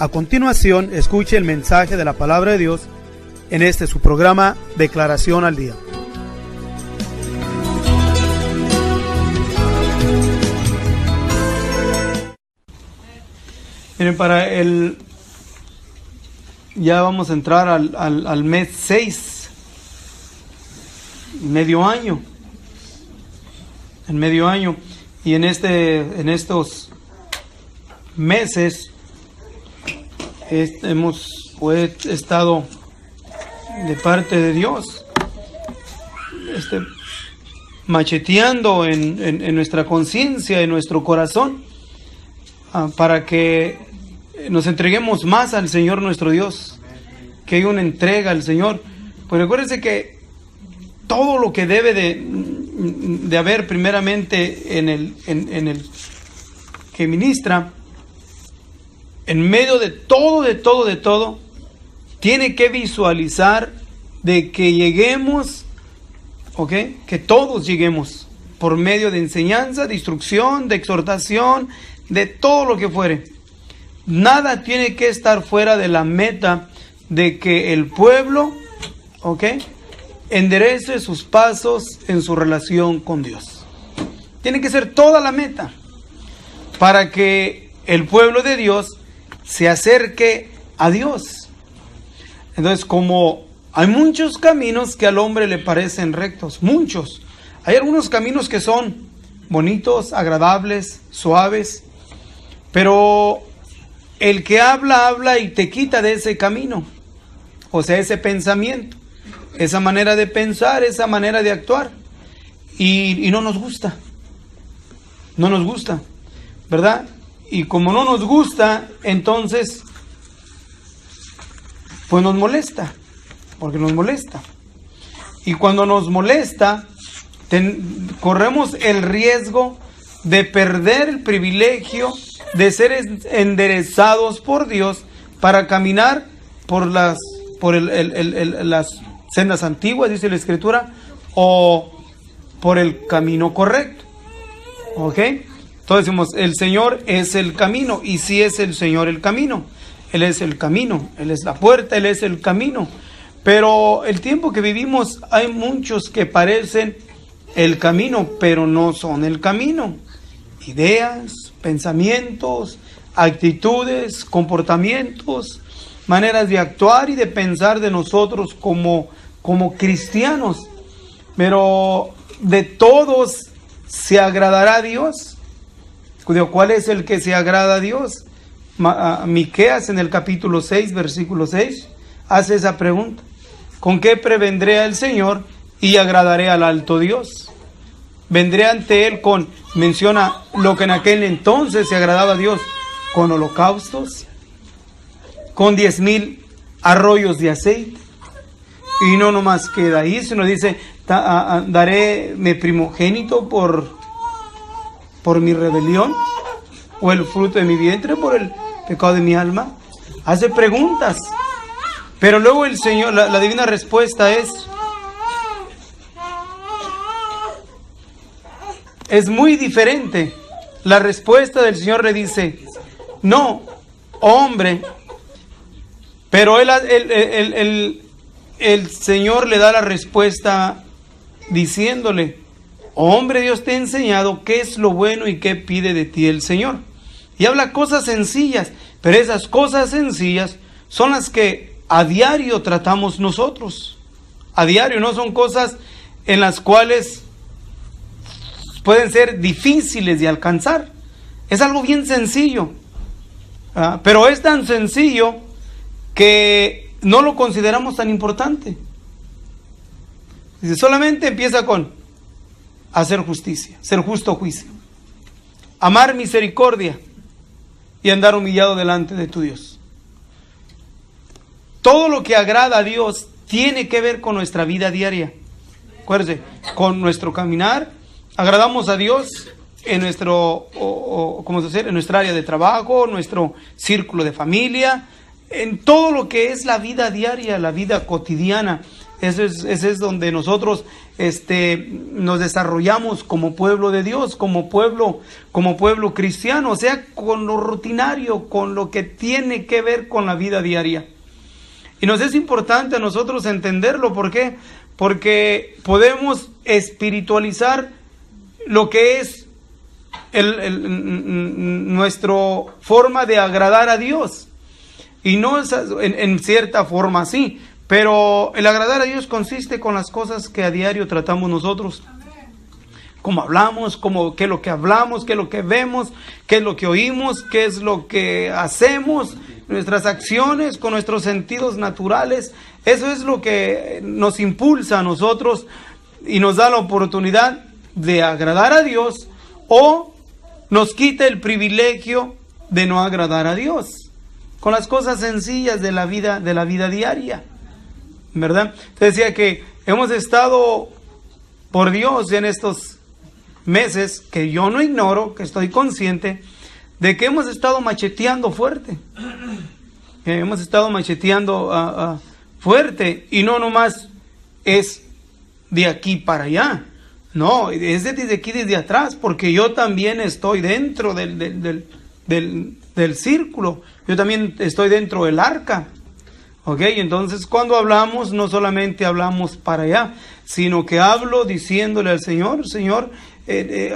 A continuación, escuche el mensaje de la palabra de Dios en este su programa Declaración al Día. Miren, ya vamos a entrar al mes 6, medio año, y en estos meses hemos estado de parte de Dios macheteando en nuestra conciencia, en nuestro corazón, para que nos entreguemos más al Señor nuestro Dios, que hay una entrega al Señor. Pues recuérdense que todo lo que debe de haber primeramente en el que ministra, en medio de todo, tiene que visualizar de que lleguemos, que todos lleguemos por medio de enseñanza, de instrucción, de exhortación, de todo lo que fuere. Nada tiene que estar fuera de la meta de que el pueblo, enderece sus pasos en su relación con Dios. Tiene que ser toda la meta para que el pueblo de Dios se acerque a Dios. Entonces, como hay muchos caminos que al hombre le parecen rectos, muchos. Hay algunos caminos que son bonitos, agradables, suaves, pero el que habla y te quita de ese camino, o sea, ese pensamiento, esa manera de pensar, esa manera de actuar, y no nos gusta, ¿verdad? Y como no nos gusta, entonces, pues nos molesta, porque nos molesta. Y cuando nos molesta, corremos el riesgo de perder el privilegio de ser enderezados por Dios para caminar por las sendas antiguas, dice la Escritura, o por el camino correcto. Entonces decimos, el Señor es el camino, y si es el Señor el camino, Él es el camino, Él es la puerta, Él es el camino. Pero el tiempo que vivimos, hay muchos que parecen el camino, pero no son el camino. Ideas, pensamientos, actitudes, comportamientos, maneras de actuar y de pensar de nosotros como cristianos. Pero de todos se agradará a Dios. ¿Cuál es el que se agrada a Dios? Miqueas en el capítulo 6, versículo 6, hace esa pregunta. ¿Con qué prevendré al Señor y agradaré al alto Dios? Vendré ante Él menciona lo que en aquel entonces se agradaba a Dios, con holocaustos, con 10,000 arroyos de aceite. Y no nomás queda ahí, sino dice, daré mi primogénito por mi rebelión, o el fruto de mi vientre por el pecado de mi alma. Hace preguntas, pero luego el Señor, la divina respuesta es muy diferente. La respuesta del Señor le dice, no, hombre, pero el Señor le da la respuesta diciéndole, hombre, Dios te ha enseñado qué es lo bueno y qué pide de ti el Señor. Y habla cosas sencillas, pero esas cosas sencillas son las que a diario tratamos nosotros. A diario, no son cosas en las cuales pueden ser difíciles de alcanzar. Es algo bien sencillo, pero es tan sencillo que no lo consideramos tan importante. Dice, solamente empieza con hacer justicia, ser justo juicio, amar misericordia y andar humillado delante de tu Dios. Todo lo que agrada a Dios tiene que ver con nuestra vida diaria. Acuérdense, con nuestro caminar, agradamos a Dios en en nuestra área de trabajo, nuestro círculo de familia, en todo lo que es la vida diaria, la vida cotidiana. Ese es donde nosotros nos desarrollamos como pueblo de Dios, como pueblo cristiano, o sea, con lo rutinario, con lo que tiene que ver con la vida diaria. Y nos es importante a nosotros entenderlo. ¿Por qué? Porque podemos espiritualizar lo que es nuestra forma de agradar a Dios. Y no es en cierta forma sí, pero el agradar a Dios consiste con las cosas que a diario tratamos nosotros. Cómo hablamos, qué es lo que hablamos, qué es lo que vemos, qué es lo que oímos, qué es lo que hacemos, nuestras acciones con nuestros sentidos naturales. Eso es lo que nos impulsa a nosotros y nos da la oportunidad de agradar a Dios, o nos quita el privilegio de no agradar a Dios con las cosas sencillas de la vida diaria, ¿verdad? Te decía que hemos estado por Dios en estos meses, que yo no ignoro, que estoy consciente de que hemos estado macheteando fuerte. Hemos estado macheteando fuerte, y no nomás es de aquí para allá, no, es desde aquí, desde atrás, porque yo también estoy dentro del círculo, yo también estoy dentro del arca. Ok, entonces cuando hablamos, no solamente hablamos para allá, sino que hablo diciéndole al Señor, Señor,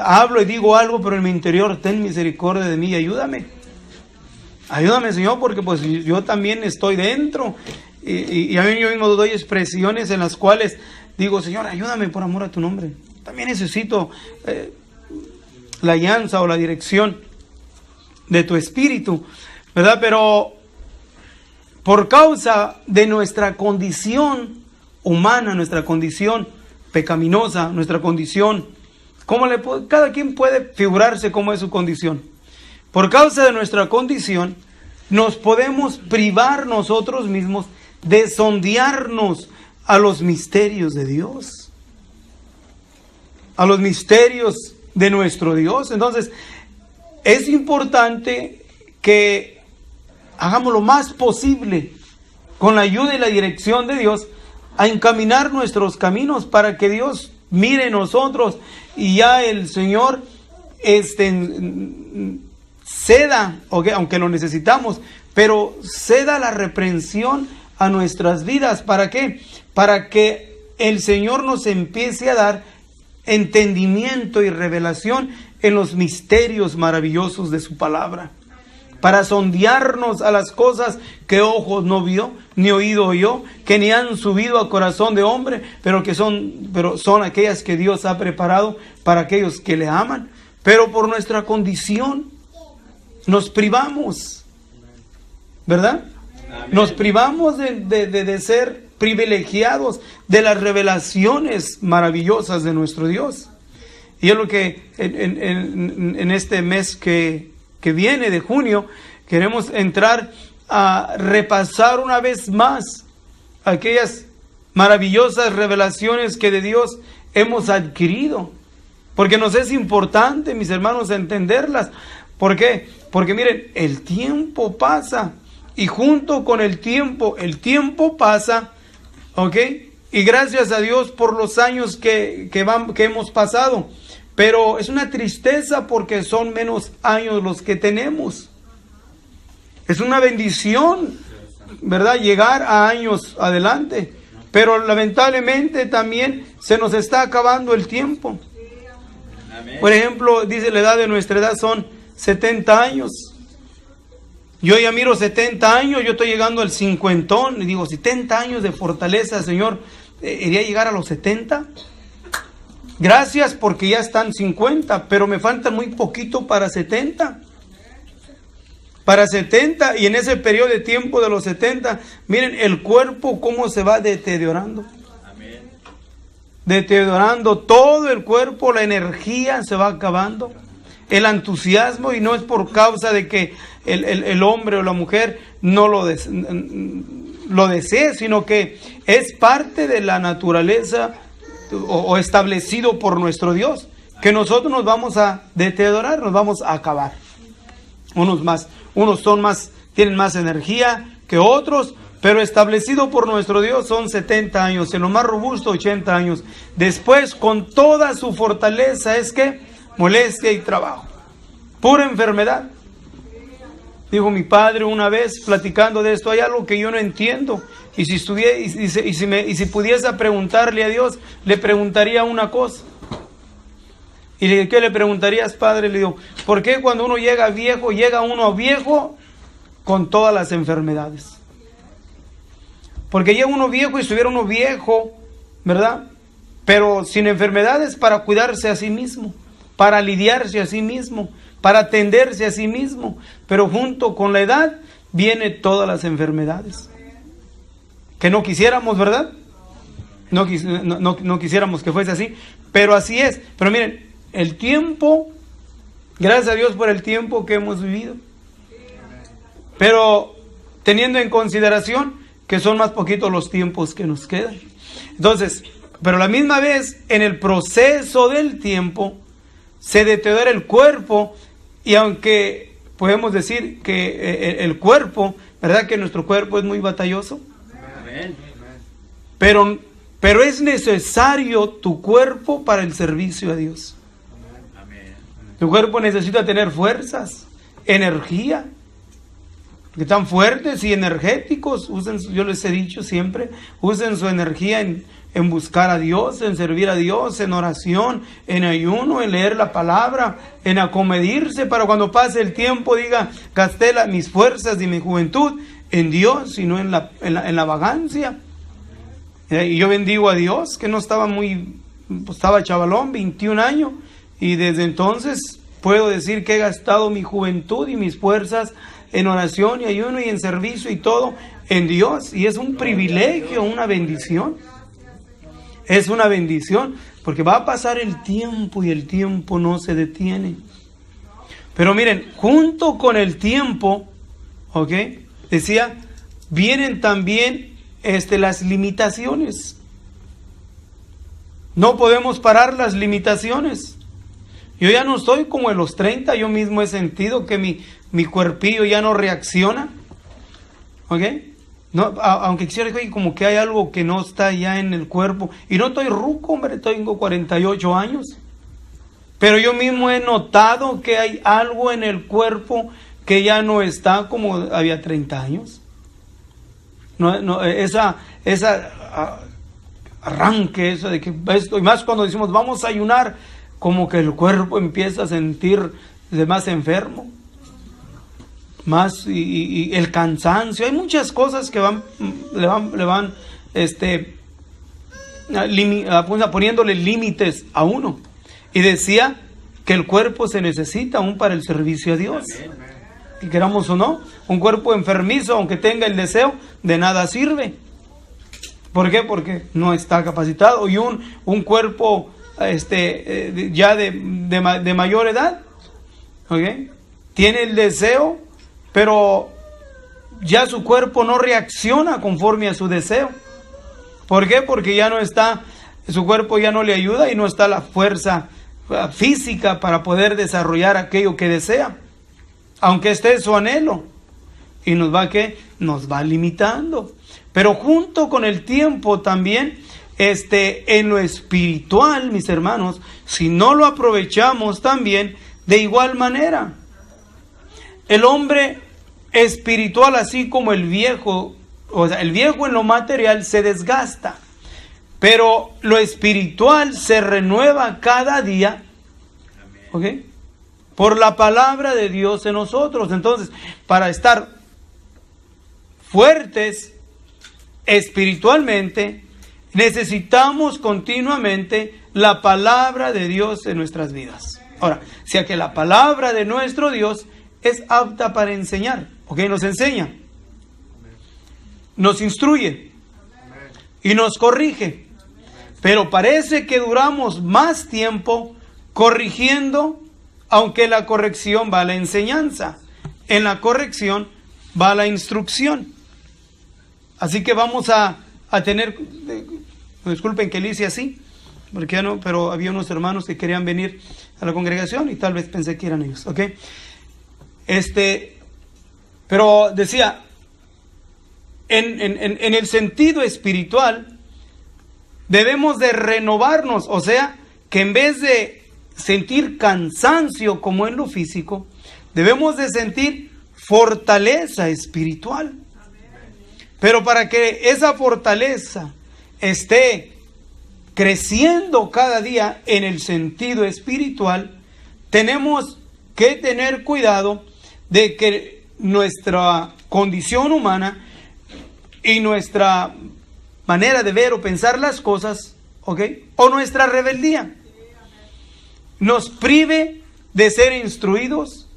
hablo y digo algo, pero en mi interior ten misericordia de mí y ayúdame. Ayúdame, Señor, porque pues yo también estoy dentro. Y a mí yo mismo doy expresiones en las cuales digo, Señor, ayúdame por amor a tu nombre. También necesito la guianza o la dirección de tu Espíritu, ¿verdad? Pero por causa de nuestra condición humana, nuestra condición pecaminosa, nuestra condición, cada quien puede figurarse cómo es su condición. Por causa de nuestra condición, nos podemos privar nosotros mismos de sondearnos a los misterios de Dios, a los misterios de nuestro Dios. Entonces, es importante que hagamos lo más posible, con la ayuda y la dirección de Dios, a encaminar nuestros caminos para que Dios mire en nosotros y ya el Señor ceda, aunque lo necesitamos, pero ceda la reprensión a nuestras vidas. ¿Para qué? Para que el Señor nos empiece a dar entendimiento y revelación en los misterios maravillosos de su palabra, para sondearnos a las cosas que ojos no vio, ni oído oyó, que ni han subido a corazón de hombre, pero son aquellas que Dios ha preparado para aquellos que le aman. Pero por nuestra condición nos privamos, ¿verdad? Amén. Nos privamos de ser privilegiados de las revelaciones maravillosas de nuestro Dios. Y es lo que en este mes que viene de junio queremos entrar a repasar una vez más aquellas maravillosas revelaciones que de Dios hemos adquirido, porque nos es importante, mis hermanos, entenderlas. ¿Por qué? Porque miren, el tiempo pasa, y junto con el tiempo pasa, ¿ok? Y gracias a Dios por los años que hemos pasado. Pero es una tristeza porque son menos años los que tenemos. Es una bendición, ¿verdad?, llegar a años adelante. Pero lamentablemente también se nos está acabando el tiempo. Por ejemplo, dice la edad de nuestra edad son 70 años. Yo ya miro 70 años, yo estoy llegando al 50, y digo, 70 años de fortaleza, Señor, ¿iría a llegar a los 70? Gracias, porque ya están 50, pero me falta muy poquito para 70. Para 70, y en ese periodo de tiempo de los 70, miren el cuerpo cómo se va deteriorando. Amén. Deteriorando todo el cuerpo, la energía se va acabando, el entusiasmo, y no es por causa de que el hombre o la mujer no lo desee, sino que es parte de la naturaleza o establecido por nuestro Dios, que nosotros nos vamos a deteriorar, nos vamos a acabar. Unos tienen más energía que otros, pero establecido por nuestro Dios son 70 años, en lo más robusto 80 años. Después, con toda su fortaleza, es que molestia y trabajo, pura enfermedad. Dijo mi padre una vez, platicando de esto, hay algo que yo no entiendo, y si si pudiese preguntarle a Dios, le preguntaría una cosa. Y le dije, ¿qué le preguntarías, padre? Le digo, ¿por qué cuando uno llega viejo, llega uno viejo con todas las enfermedades? Porque llega uno viejo y estuviera uno viejo, ¿verdad? Pero sin enfermedades, para cuidarse a sí mismo, para lidiarse a sí mismo, para atenderse a sí mismo. Pero junto con la edad vienen todas las enfermedades. Que no quisiéramos, ¿verdad? No quisiéramos que fuese así, pero así es. Pero miren, el tiempo, gracias a Dios por el tiempo que hemos vivido, pero teniendo en consideración que son más poquitos los tiempos que nos quedan. Entonces, pero a la misma vez, en el proceso del tiempo, se deteriora el cuerpo, y aunque podemos decir que el cuerpo, ¿verdad? Que nuestro cuerpo es muy batalloso, pero es necesario tu cuerpo para el servicio a Dios. Tu cuerpo necesita tener fuerzas, energía, que están fuertes y energéticos. Yo les he dicho siempre, usen su energía en buscar a Dios, en servir a Dios, en oración, en ayuno, en leer la palabra, en acomedirse, para cuando pase el tiempo diga, gasté mis fuerzas y mi juventud en Dios y no en la vagancia. Y yo bendigo a Dios, que no estaba estaba chavalón, 21 años, y desde entonces puedo decir que he gastado mi juventud y mis fuerzas en oración y ayuno y en servicio y todo en Dios. Y es un privilegio, una bendición. Es una bendición, porque va a pasar el tiempo y el tiempo no se detiene. Pero miren, junto con el tiempo, ¿ok? Decía, vienen también las limitaciones. No podemos parar las limitaciones. Yo ya no estoy como en los 30, yo mismo he sentido que mi cuerpillo ya no reacciona. ¿Ok? No, aunque quisiera que como que hay algo que no está ya en el cuerpo. Y no estoy ruco, hombre, tengo 48 años. Pero yo mismo he notado que hay algo en el cuerpo que ya no está como había 30 años. Arranque, eso de que esto, y más cuando decimos vamos a ayunar, como que el cuerpo empieza a sentir de más enfermo, más y el cansancio. Hay muchas cosas que le van poniéndole límites a uno. Y decía que el cuerpo se necesita aún para el servicio a Dios. Que queramos o no, un cuerpo enfermizo, aunque tenga el deseo, de nada sirve. ¿Por qué? Porque no está capacitado. Y un cuerpo ya de mayor edad, ¿okay? Tiene el deseo, pero ya su cuerpo no reacciona conforme a su deseo. ¿Por qué? Porque ya no está, su cuerpo ya no le ayuda y no está la fuerza física para poder desarrollar aquello que desea, aunque esté su anhelo. Y nos va limitando. Pero junto con el tiempo también, en lo espiritual, mis hermanos, si no lo aprovechamos también, de igual manera, el hombre espiritual, así como el viejo, o sea, el viejo en lo material se desgasta, pero lo espiritual se renueva cada día, ¿ok? Por la palabra de Dios en nosotros. Entonces, para estar fuertes espiritualmente, necesitamos continuamente la palabra de Dios en nuestras vidas. Ahora, si que la palabra de nuestro Dios es apta para enseñar, ¿ok? Nos enseña, nos instruye y nos corrige. Pero parece que duramos más tiempo corrigiendo, aunque la corrección va a la enseñanza. En la corrección va la instrucción. Así que vamos a tener, disculpen que le hice así, porque ya no, pero había unos hermanos que querían venir a la congregación y tal vez pensé que eran ellos, ¿ok? Pero decía, en el sentido espiritual, debemos de renovarnos, o sea, que en vez de sentir cansancio como en lo físico, debemos de sentir fortaleza espiritual. Pero para que esa fortaleza esté creciendo cada día en el sentido espiritual, tenemos que tener cuidado de que nuestra condición humana y nuestra manera de ver o pensar las cosas, ¿ok?, o nuestra rebeldía, nos prive de ser instruidos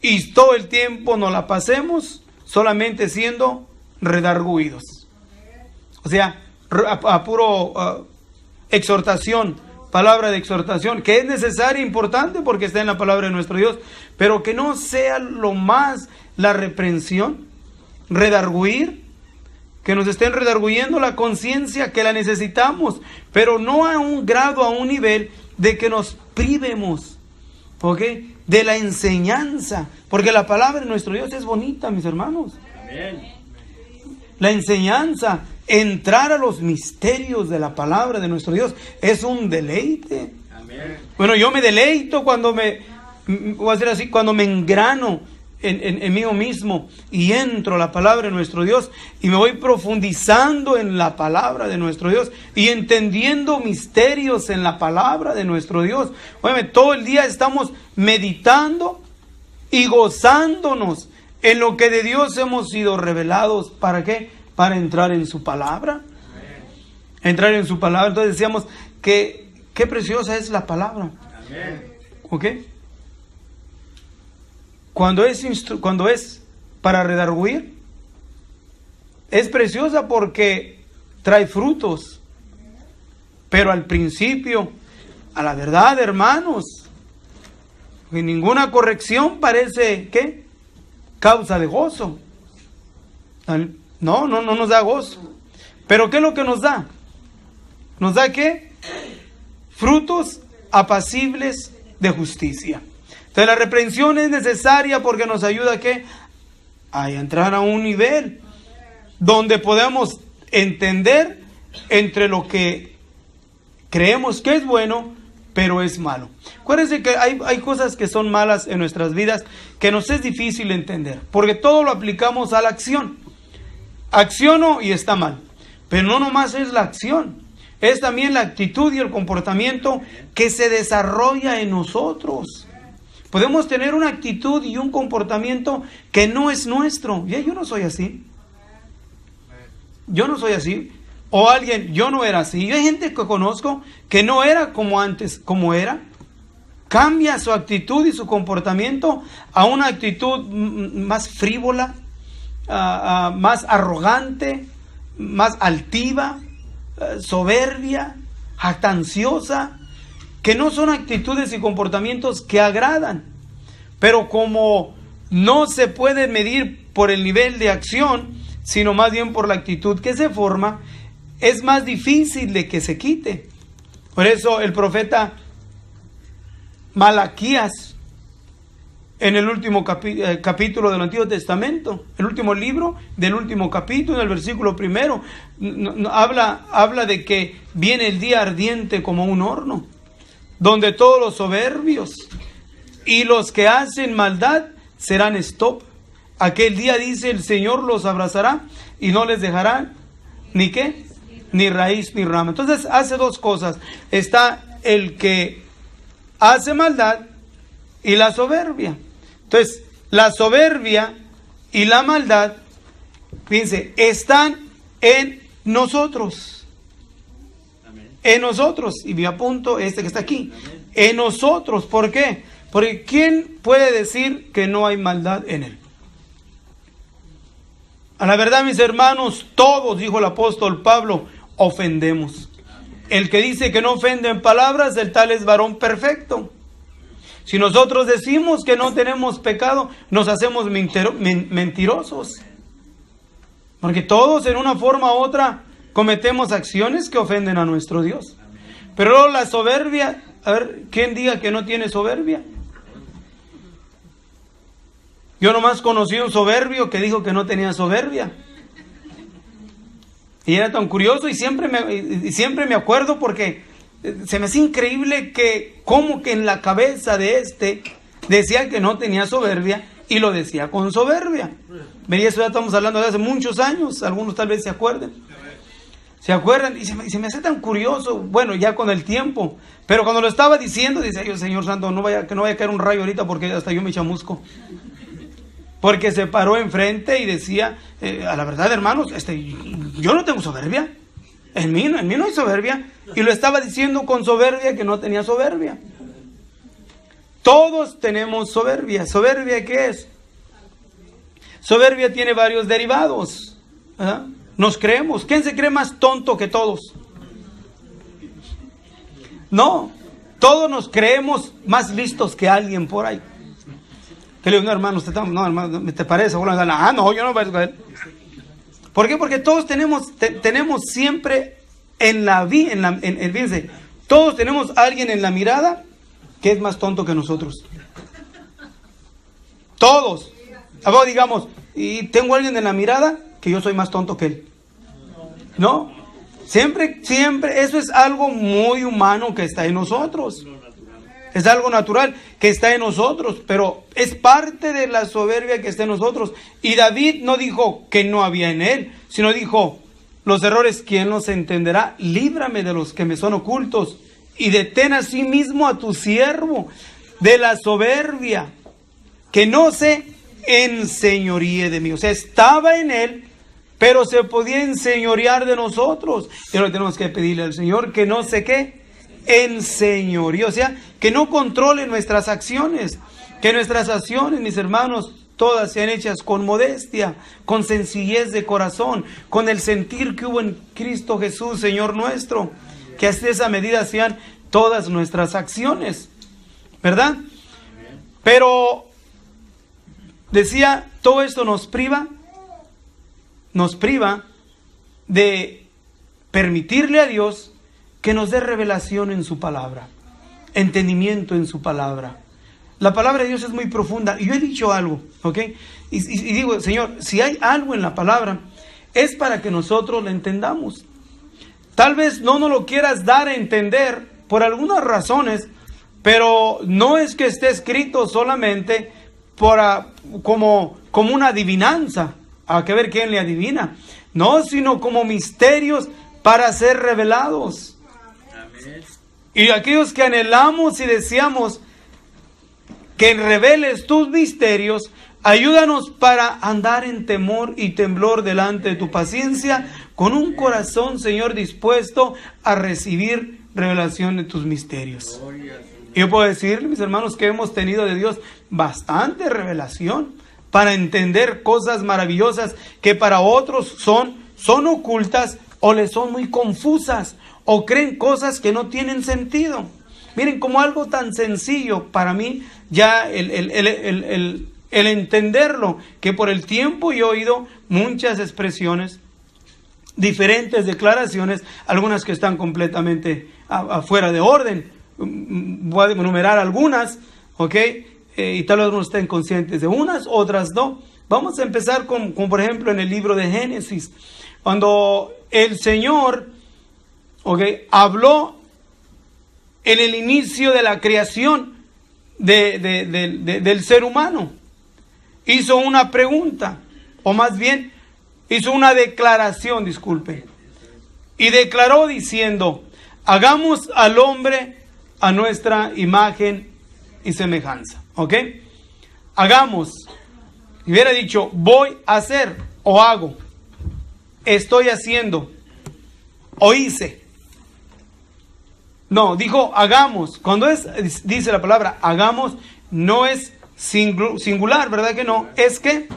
y todo el tiempo nos la pasemos solamente siendo redarguidos. O sea, a puro exhortación, palabra de exhortación, que es necesaria e importante porque está en la palabra de nuestro Dios, pero que no sea lo más la reprensión, redarguir, que nos estén redarguyendo la conciencia, que la necesitamos, pero no a un grado, a un nivel de que nos privemos, ¿ok?, de la enseñanza, porque la palabra de nuestro Dios es bonita, mis hermanos. Amén. La enseñanza, entrar a los misterios de la palabra de nuestro Dios, es un deleite. Amén. Bueno, yo me deleito cuando voy a decir así, cuando me engrano en mí mismo y entro a la palabra de nuestro Dios y me voy profundizando en la palabra de nuestro Dios y entendiendo misterios en la palabra de nuestro Dios. Oye, todo el día estamos meditando y gozándonos en lo que de Dios hemos sido revelados. ¿Para qué? Para entrar en su palabra. Entrar en su palabra. Entonces decíamos que qué preciosa es la palabra. ¿Ok? Cuando es para redarguir, es preciosa porque trae frutos. Pero al principio, a la verdad, hermanos, que ninguna corrección parece, ¿qué?, causa de gozo. No nos da gozo. Pero ¿qué es lo que nos da? ¿Nos da qué? Frutos apacibles de justicia. Entonces la reprensión es necesaria porque nos ayuda ¿a qué? A entrar a un nivel donde podemos entender entre lo que creemos que es bueno, pero es malo. Acuérdense que hay cosas que son malas en nuestras vidas que nos es difícil entender, porque todo lo aplicamos a la acción. Acciono y está mal. Pero no nomás es la acción, es también la actitud y el comportamiento que se desarrolla en nosotros. Podemos tener una actitud y un comportamiento que no es nuestro. Yo no soy así. Yo no soy así. O alguien, yo no era así. Yo hay gente que conozco que no era como antes, como era. Cambia su actitud y su comportamiento a una actitud más frívola, más arrogante, más altiva, soberbia, jactanciosa, que no son actitudes y comportamientos que agradan. Pero como no se puede medir por el nivel de acción, sino más bien por la actitud que se forma, es más difícil de que se quite. Por eso el profeta Malaquías, en el último capítulo del Antiguo Testamento, el último libro del último capítulo, en el versículo 1, habla de que viene el día ardiente como un horno, donde todos los soberbios y los que hacen maldad serán stop. Aquel día, dice, el Señor los abrazará y no les dejará ni qué, ni raíz ni rama. Entonces hace dos cosas. Está el que hace maldad y la soberbia. Entonces la soberbia y la maldad, fíjense, están en nosotros. En nosotros. Y me apunto que está aquí. En nosotros. ¿Por qué? Porque ¿quién puede decir que no hay maldad en él? A la verdad, mis hermanos, todos, dijo el apóstol Pablo, ofendemos. El que dice que no ofende en palabras, el tal es varón perfecto. Si nosotros decimos que no tenemos pecado, nos hacemos mentirosos. Porque todos, en una forma u otra, cometemos acciones que ofenden a nuestro Dios. Pero la soberbia, a ver, ¿quién diga que no tiene soberbia? Yo nomás conocí un soberbio que dijo que no tenía soberbia. Y era tan curioso y siempre me acuerdo porque se me hace increíble que como que en la cabeza de decía que no tenía soberbia y lo decía con soberbia. Vería, eso ya estamos hablando de hace muchos años, algunos tal vez se acuerden. ¿Se acuerdan? Y se me hace tan curioso, bueno, ya con el tiempo. Pero cuando lo estaba diciendo, decía yo, Señor Santo, que no vaya a caer un rayo ahorita porque hasta yo me chamusco. Porque se paró enfrente y decía, a la verdad, hermanos, yo no tengo soberbia. En mí no hay soberbia. Y lo estaba diciendo con soberbia que no tenía soberbia. Todos tenemos soberbia. ¿Soberbia qué es? Soberbia tiene varios derivados. ¿Verdad? Nos creemos. ¿Quién se cree más tonto que todos? No. Todos nos creemos más listos que alguien por ahí. Que le digo, no, hermano, ¿te parece? No, yo no parezco a él. ¿Por qué? Porque todos tenemos siempre en la vida, fíjense, todos tenemos a alguien en la mirada que es más tonto que nosotros. Todos. Ahora digamos, y tengo a alguien en la mirada que yo soy más tonto que él. ¿No? Siempre, eso es algo muy humano que está en nosotros. Es algo natural que está en nosotros, pero es parte de la soberbia que está en nosotros. Y David no dijo que no había en él, sino dijo, los errores, ¿quién los entenderá? Líbrame de los que me son ocultos y detén a sí mismo a tu siervo de la soberbia, que no se enseñoríe de mí. O sea, estaba en él, pero se podía enseñorear de nosotros. Y ahora tenemos que pedirle al Señor que no se qué enseñoríe, o sea, que no controle nuestras acciones, que nuestras acciones, mis hermanos, todas sean hechas con modestia, con sencillez de corazón, con el sentir que hubo en Cristo Jesús, Señor nuestro, que hasta esa medida sean todas nuestras acciones, ¿verdad? Pero decía, todo esto nos priva de permitirle a Dios que nos dé revelación en su palabra, entendimiento en su palabra. La palabra de Dios es muy profunda. Y yo he dicho algo, ¿ok? Y digo, Señor, si hay algo en la palabra, es para que nosotros la entendamos. Tal vez no nos lo quieras dar a entender por algunas razones, pero no es que esté escrito solamente como una adivinanza, a que ver quién le adivina. No, sino como misterios para ser revelados. Y aquellos que anhelamos y deseamos que reveles tus misterios, ayúdanos para andar en temor y temblor delante de tu paciencia, con un corazón, Señor, dispuesto a recibir revelación de tus misterios. Y yo puedo decirle, mis hermanos, que hemos tenido de Dios bastante revelación para entender cosas maravillosas que para otros son ocultas o les son muy confusas, o creen cosas que no tienen sentido. Miren, como algo tan sencillo para mí, ya el entenderlo, que por el tiempo yo he oído muchas expresiones, diferentes declaraciones, algunas que están completamente afuera de orden. Voy a enumerar algunas, ¿ok? Y tal vez no estén conscientes de unas, otras no. Vamos a empezar con por ejemplo, en el libro de Génesis, cuando el Señor, habló en el inicio de la creación del ser humano. Hizo una pregunta, o más bien, hizo una declaración, disculpe. Y declaró diciendo, hagamos al hombre a nuestra imagen y semejanza. ¿Ok? Hagamos. Si hubiera dicho, voy a hacer, o hago, estoy haciendo, o hice. No, dijo hagamos. Cuando dice la palabra hagamos, no es singular, ¿verdad que no? Es que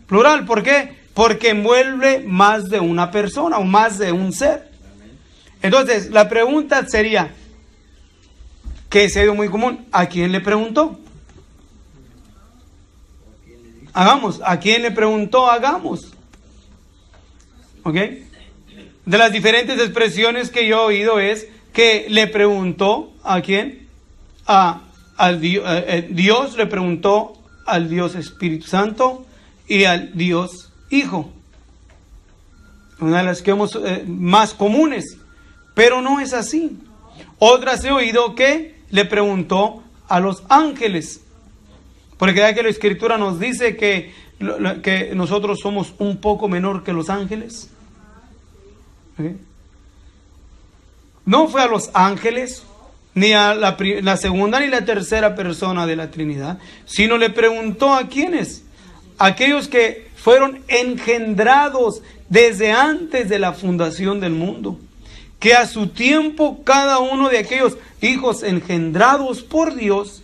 plural. ¿Por qué? Porque envuelve más de una persona o más de un ser. Entonces, la pregunta sería, que se ha ido muy común, ¿a quién le preguntó? Hagamos. ¿A quién le preguntó hagamos? ¿Ok? De las diferentes expresiones que yo he oído es que le preguntó ¿a quién? Dios le preguntó al Dios Espíritu Santo y al Dios Hijo. una de las que hemos más comunes, pero no es así. Otras he oído que le preguntó a los ángeles, porque ya que la Escritura nos dice que nosotros somos un poco menor que los ángeles. ¿Sí? No fue a los ángeles, ni a la segunda ni la tercera persona de la Trinidad, sino le preguntó a quiénes, aquellos que fueron engendrados desde antes de la fundación del mundo, que a su tiempo cada uno de aquellos hijos engendrados por Dios,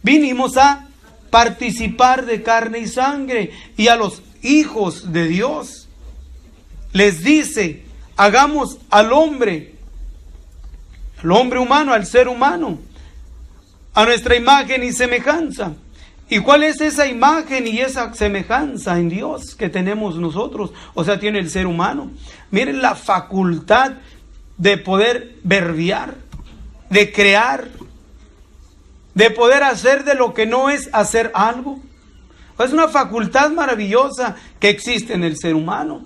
vinimos a participar de carne y sangre, y a los hijos de Dios les dice, hagamos al hombre humano, al ser humano, a nuestra imagen y semejanza. ¿Y cuál es esa imagen y esa semejanza en Dios que tenemos nosotros? O sea, tiene el ser humano. Miren la facultad de poder verbiar, de crear, de poder hacer de lo que no es hacer algo. Es una facultad maravillosa que existe en el ser humano,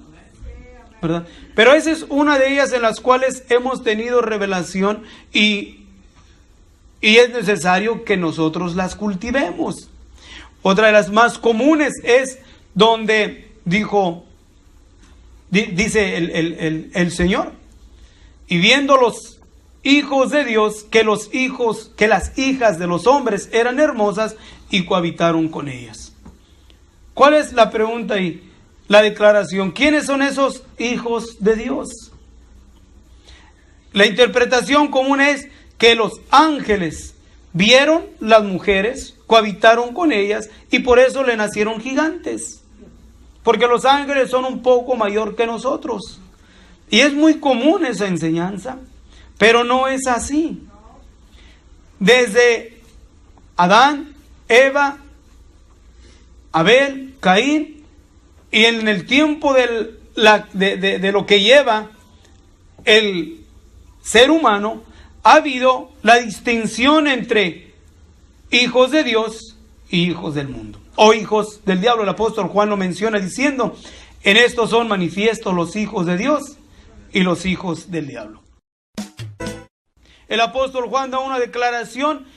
¿verdad? Pero esa es una de ellas en las cuales hemos tenido revelación y es necesario que nosotros las cultivemos. Otra de las más comunes es donde dice el Señor, y viendo los hijos de Dios que las hijas de los hombres eran hermosas y cohabitaron con ellas. ¿Cuál es la pregunta ahí? La declaración, ¿quiénes son esos hijos de Dios? La interpretación común es que los ángeles vieron las mujeres, cohabitaron con ellas y por eso le nacieron gigantes. Porque los ángeles son un poco mayor que nosotros. Y es muy común esa enseñanza, pero no es así. Desde Adán, Eva, Abel, Caín, y en el tiempo de lo que lleva el ser humano, ha habido la distinción entre hijos de Dios y hijos del mundo, o hijos del diablo. El apóstol Juan lo menciona diciendo, en esto son manifiestos los hijos de Dios y los hijos del diablo. El apóstol Juan da una declaración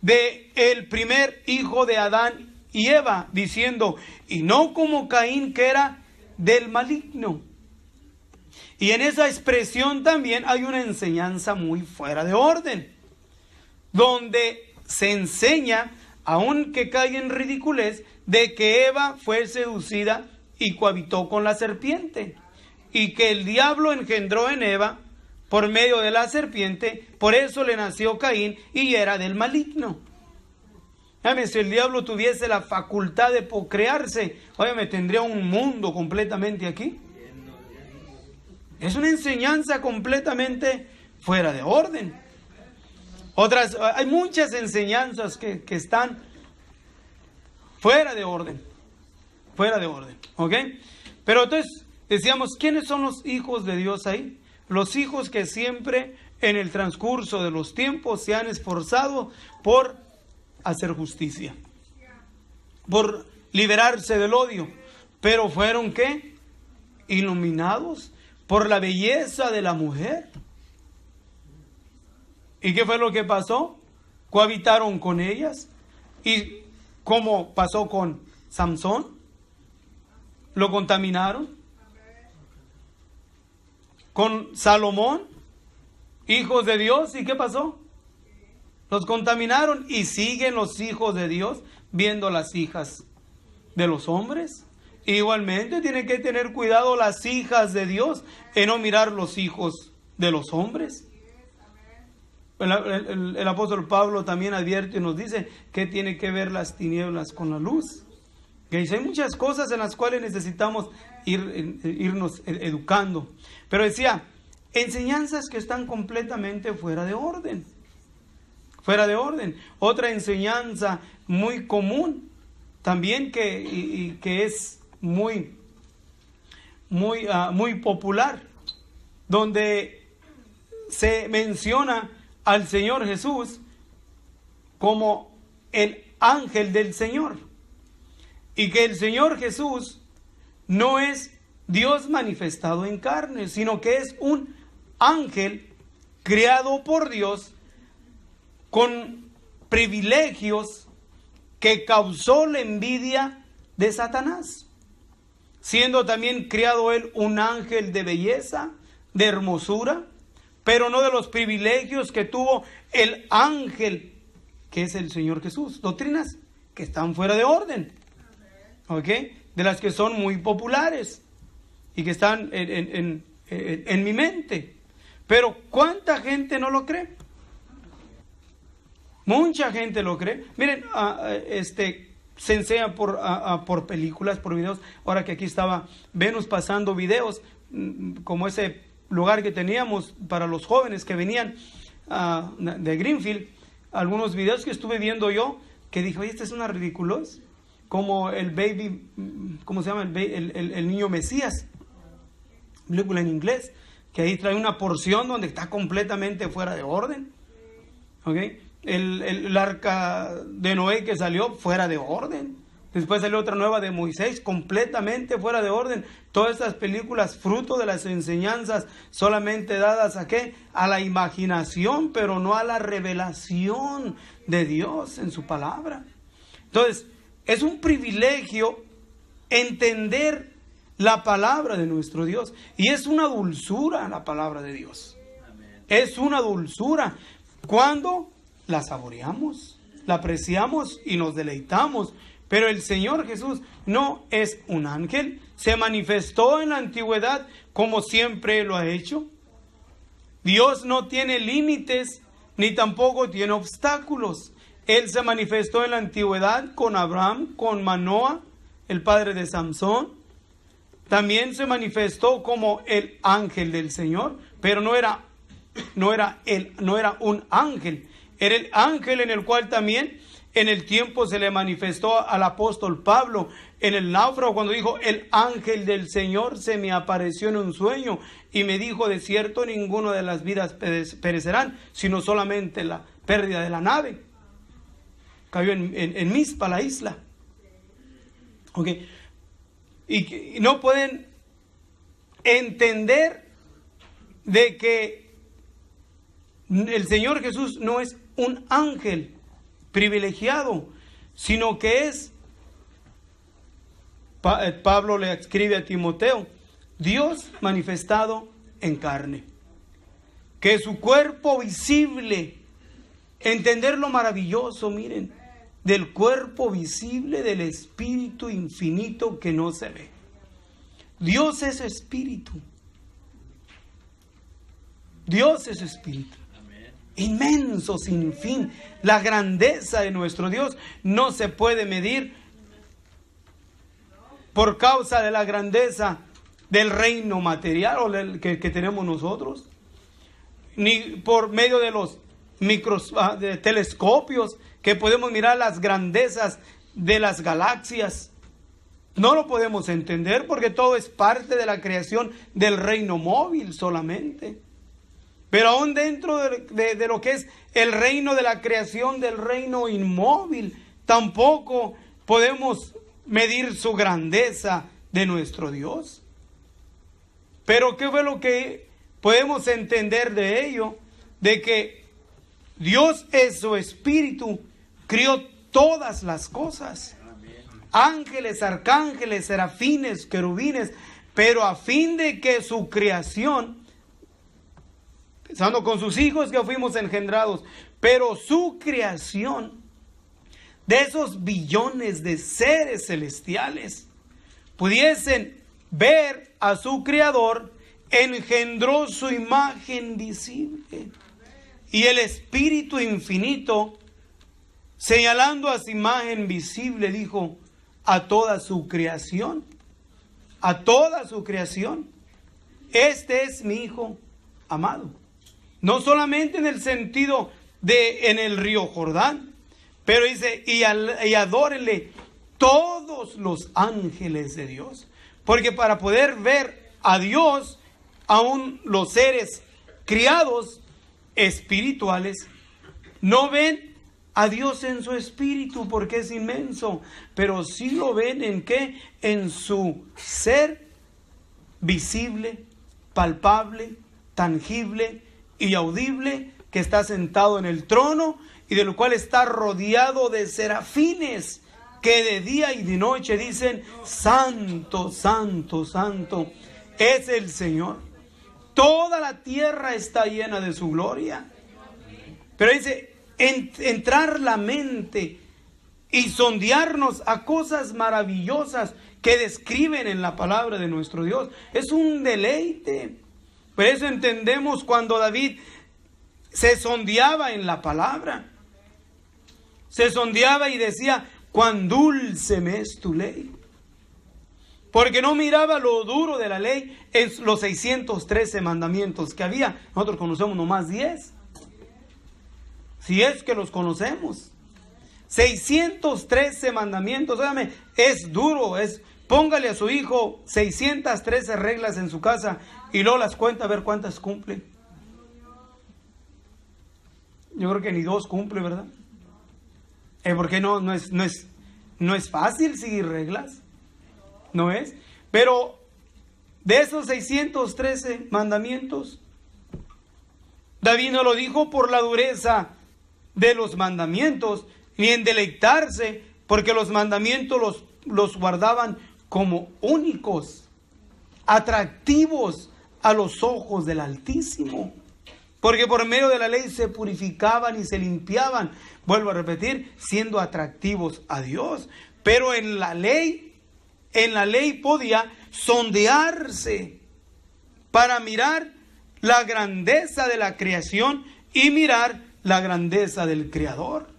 de el primer hijo de Adán y Eva, diciendo, y no como Caín, que era del maligno. Y en esa expresión también hay una enseñanza muy fuera de orden, donde se enseña, aunque cae en ridiculez, de que Eva fue seducida y cohabitó con la serpiente, y que el diablo engendró en Eva por medio de la serpiente, por eso le nació Caín y era del maligno. Si el diablo tuviese la facultad de procrearse, me tendría un mundo completamente aquí. Es una enseñanza completamente fuera de orden. Hay muchas enseñanzas que están fuera de orden. Fuera de orden, ¿ok? Pero entonces decíamos, ¿quiénes son los hijos de Dios ahí? Los hijos que siempre en el transcurso de los tiempos se han esforzado por hacer justicia, por liberarse del odio, pero fueron ¿qué? Iluminados por la belleza de la mujer. ¿Y qué fue lo que pasó? Cohabitaron con ellas. ¿Y cómo pasó con Samson? Lo contaminaron. Con Salomón, hijos de Dios, ¿y qué pasó? Los contaminaron, y siguen los hijos de Dios viendo las hijas de los hombres. Igualmente tienen que tener cuidado las hijas de Dios en no mirar los hijos de los hombres. El apóstol Pablo también advierte y nos dice que tiene que ver las tinieblas con la luz. Que hay muchas cosas en las cuales necesitamos irnos educando. Pero decía, enseñanzas que están completamente fuera de orden. Fuera de orden. Otra enseñanza muy común también que es muy popular, donde se menciona al Señor Jesús como el ángel del Señor, y que el Señor Jesús no es Dios manifestado en carne, sino que es un ángel creado por Dios con privilegios que causó la envidia de Satanás, siendo también criado él un ángel de belleza, de hermosura, pero no de los privilegios que tuvo el ángel que es el Señor Jesús. Doctrinas que están fuera de orden, ¿ok? De las que son muy populares y que están en mi mente. Pero ¿cuánta gente no lo cree? Mucha gente lo cree. Miren, se enseña por películas, por videos. Ahora que aquí estaba Venus pasando videos, como ese lugar que teníamos para los jóvenes que venían de Greenfield, algunos videos que estuve viendo yo, que dije, oye, esta es una ridiculez, como el baby, ¿cómo se llama? El niño Mesías, película en inglés, que ahí trae una porción donde está completamente fuera de orden, ¿ok? El arca de Noé que salió fuera de orden. Después salió otra nueva de Moisés, completamente fuera de orden. Todas estas películas, fruto de las enseñanzas, solamente dadas ¿a qué? A la imaginación, pero no a la revelación de Dios en su palabra. Entonces, es un privilegio entender la palabra de nuestro Dios. Y es una dulzura la palabra de Dios. Es una dulzura cuando la saboreamos, la apreciamos y nos deleitamos. Pero el Señor Jesús no es un ángel, se manifestó en la antigüedad como siempre lo ha hecho. Dios no tiene límites ni tampoco tiene obstáculos. Él se manifestó en la antigüedad con Abraham, con Manoah, el padre de Samson. También se manifestó como el ángel del Señor, pero no era un ángel, era el ángel en el cual también en el tiempo se le manifestó al apóstol Pablo en el náufrago cuando dijo, el ángel del Señor se me apareció en un sueño y me dijo, de cierto ninguno de las vidas perecerán, sino solamente la pérdida de la nave. Cayó en Mizpa, la isla. Okay. Y no pueden entender de que el Señor Jesús no es un ángel privilegiado, sino que es, Pablo le escribe a Timoteo, Dios manifestado en carne, que su cuerpo visible, entender lo maravilloso, miren, del cuerpo visible del Espíritu infinito que no se ve. Dios es Espíritu. Dios es Espíritu. Inmenso, sin fin. La grandeza de nuestro Dios no se puede medir por causa de la grandeza del reino material o que tenemos nosotros, ni por medio de los de telescopios que podemos mirar las grandezas de las galaxias. No lo podemos entender porque todo es parte de la creación del reino móvil solamente. Pero aún dentro de lo que es el reino de la creación del reino inmóvil, tampoco podemos medir su grandeza de nuestro Dios. Pero ¿qué fue lo que podemos entender de ello? De que Dios es su Espíritu, crió todas las cosas. Ángeles, arcángeles, serafines, querubines, pero a fin de que su creación, pensando con sus hijos que fuimos engendrados, pero su creación, de esos billones de seres celestiales, pudiesen ver a su Creador, engendró su imagen visible. Y el Espíritu infinito, señalando a su imagen visible, dijo a toda su creación, este es mi Hijo amado. No solamente en el sentido de en el río Jordán, pero dice, y adórenle todos los ángeles de Dios. Porque para poder ver a Dios, aún los seres criados espirituales, no ven a Dios en su espíritu porque es inmenso, pero sí lo ven en qué, en su ser visible, palpable, tangible y audible, que está sentado en el trono y del cual está rodeado de serafines que de día y de noche dicen: Santo, Santo, Santo es el Señor. Toda la tierra está llena de su gloria. Pero dice, entrar la mente y sondearnos a cosas maravillosas que describen en la palabra de nuestro Dios. Es un deleite. Por eso entendemos cuando David se sondeaba en la palabra. Se sondeaba y decía: cuán dulce me es tu ley. Porque no miraba lo duro de la ley en los 613 mandamientos que había. Nosotros conocemos nomás 10. Si es que los conocemos. 613 mandamientos. Óigame, es duro. Póngale a su hijo 613 reglas en su casa y luego las cuenta a ver cuántas cumple. Yo creo que ni 2 cumple, ¿verdad? Porque no es fácil seguir reglas. No es. Pero de esos 613 mandamientos, David no lo dijo por la dureza de los mandamientos, ni en deleitarse, porque los mandamientos los guardaban como únicos, atractivos a los ojos del Altísimo. Porque por medio de la ley se purificaban y se limpiaban. Vuelvo a repetir, siendo atractivos a Dios. Pero en la ley podía sondearse para mirar la grandeza de la creación y mirar la grandeza del Creador.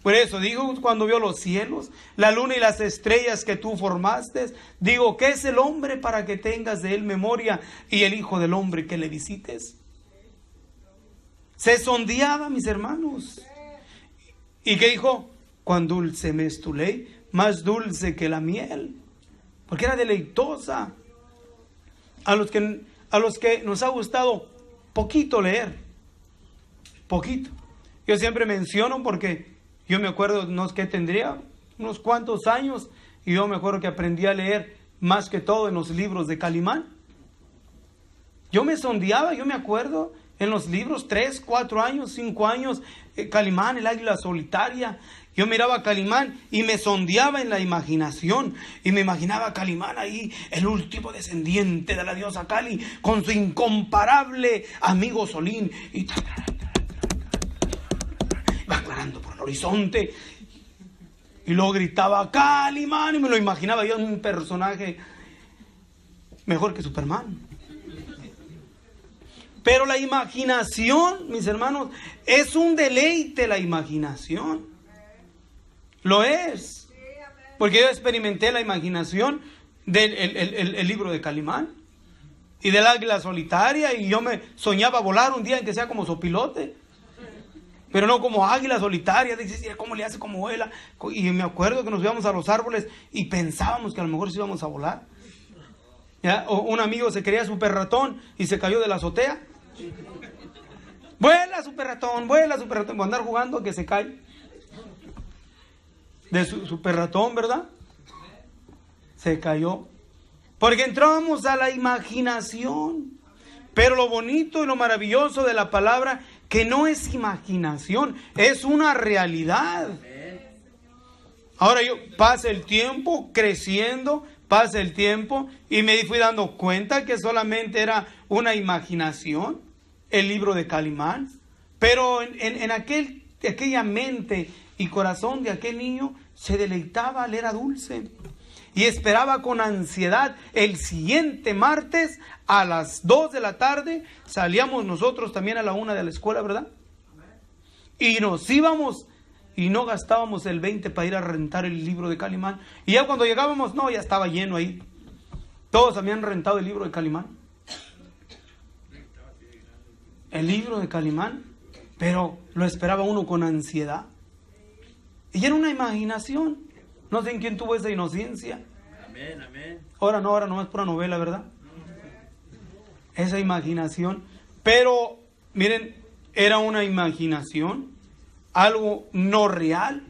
Por eso digo, cuando vio los cielos, la luna y las estrellas que tú formaste, digo, ¿qué es el hombre para que tengas de él memoria, y el hijo del hombre que le visites? Se sondeaba, mis hermanos. ¿Y qué dijo? Cuán dulce me es tu ley, más dulce que la miel. Porque era deleitosa. A los que nos ha gustado poquito leer. Poquito. Yo siempre menciono porque yo me acuerdo, no sé qué tendría, unos cuantos años, y yo me acuerdo que aprendí a leer más que todo en los libros de Calimán. Yo me sondeaba, yo me acuerdo, en los libros, 3, 4 años, 5 años, Calimán, el águila solitaria. Yo miraba a Calimán y me sondeaba en la imaginación. Y me imaginaba a Calimán ahí, el último descendiente de la diosa Cali, con su incomparable amigo Solín. Y va aclarando por el horizonte. Y luego gritaba Calimán, y me lo imaginaba yo en un personaje mejor que Superman. Pero la imaginación, mis hermanos, es un deleite la imaginación. Lo es. Porque yo experimenté la imaginación del el libro de Calimán y del águila solitaria, y yo me soñaba volar un día en que sea como sopilote, pero no como águila solitaria. Dices, ¿cómo le hace, cómo vuela? Y me acuerdo que nos íbamos a los árboles y pensábamos que a lo mejor sí íbamos a volar. ¿Ya? O un amigo se creía super ratón y se cayó de la azotea. Vuela super ratón, voy a andar jugando que se cae de su super ratón, ¿verdad? Se cayó porque entramos a la imaginación. Pero lo bonito y lo maravilloso de la palabra, que no es imaginación, es una realidad. Ahora yo pasa el tiempo creciendo, pasa el tiempo y me fui dando cuenta que solamente era una imaginación el libro de Calimán. Pero en aquella mente y corazón de aquel niño se deleitaba al era dulce. Y esperaba con ansiedad el siguiente martes a las 2 de la tarde. Salíamos nosotros también a la 1 de la escuela, ¿verdad? Y nos íbamos y no gastábamos el 20 para ir a rentar el libro de Calimán. Y ya cuando llegábamos, no, ya estaba lleno ahí. Todos habían rentado el libro de Calimán. El libro de Calimán, pero lo esperaba uno con ansiedad. Y era una imaginación. No sé en quién tuvo esa inocencia. Amén, amén. Ahora no es pura novela, ¿verdad? Esa imaginación. Pero, miren, era una imaginación, algo no real,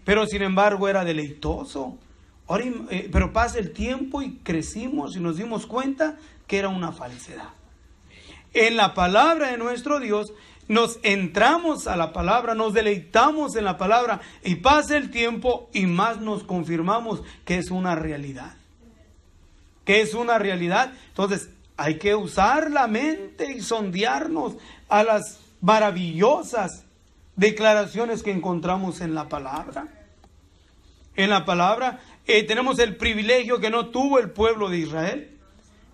pero sin embargo era deleitoso. Ahora, pero pasa el tiempo y crecimos y nos dimos cuenta que era una falsedad. En la palabra de nuestro Dios, nos entramos a la palabra, nos deleitamos en la palabra y pasa el tiempo y más nos confirmamos que es una realidad. Que es una realidad. Entonces, hay que usar la mente y sondearnos a las maravillosas declaraciones que encontramos en la palabra. En la palabra tenemos el privilegio que no tuvo el pueblo de Israel.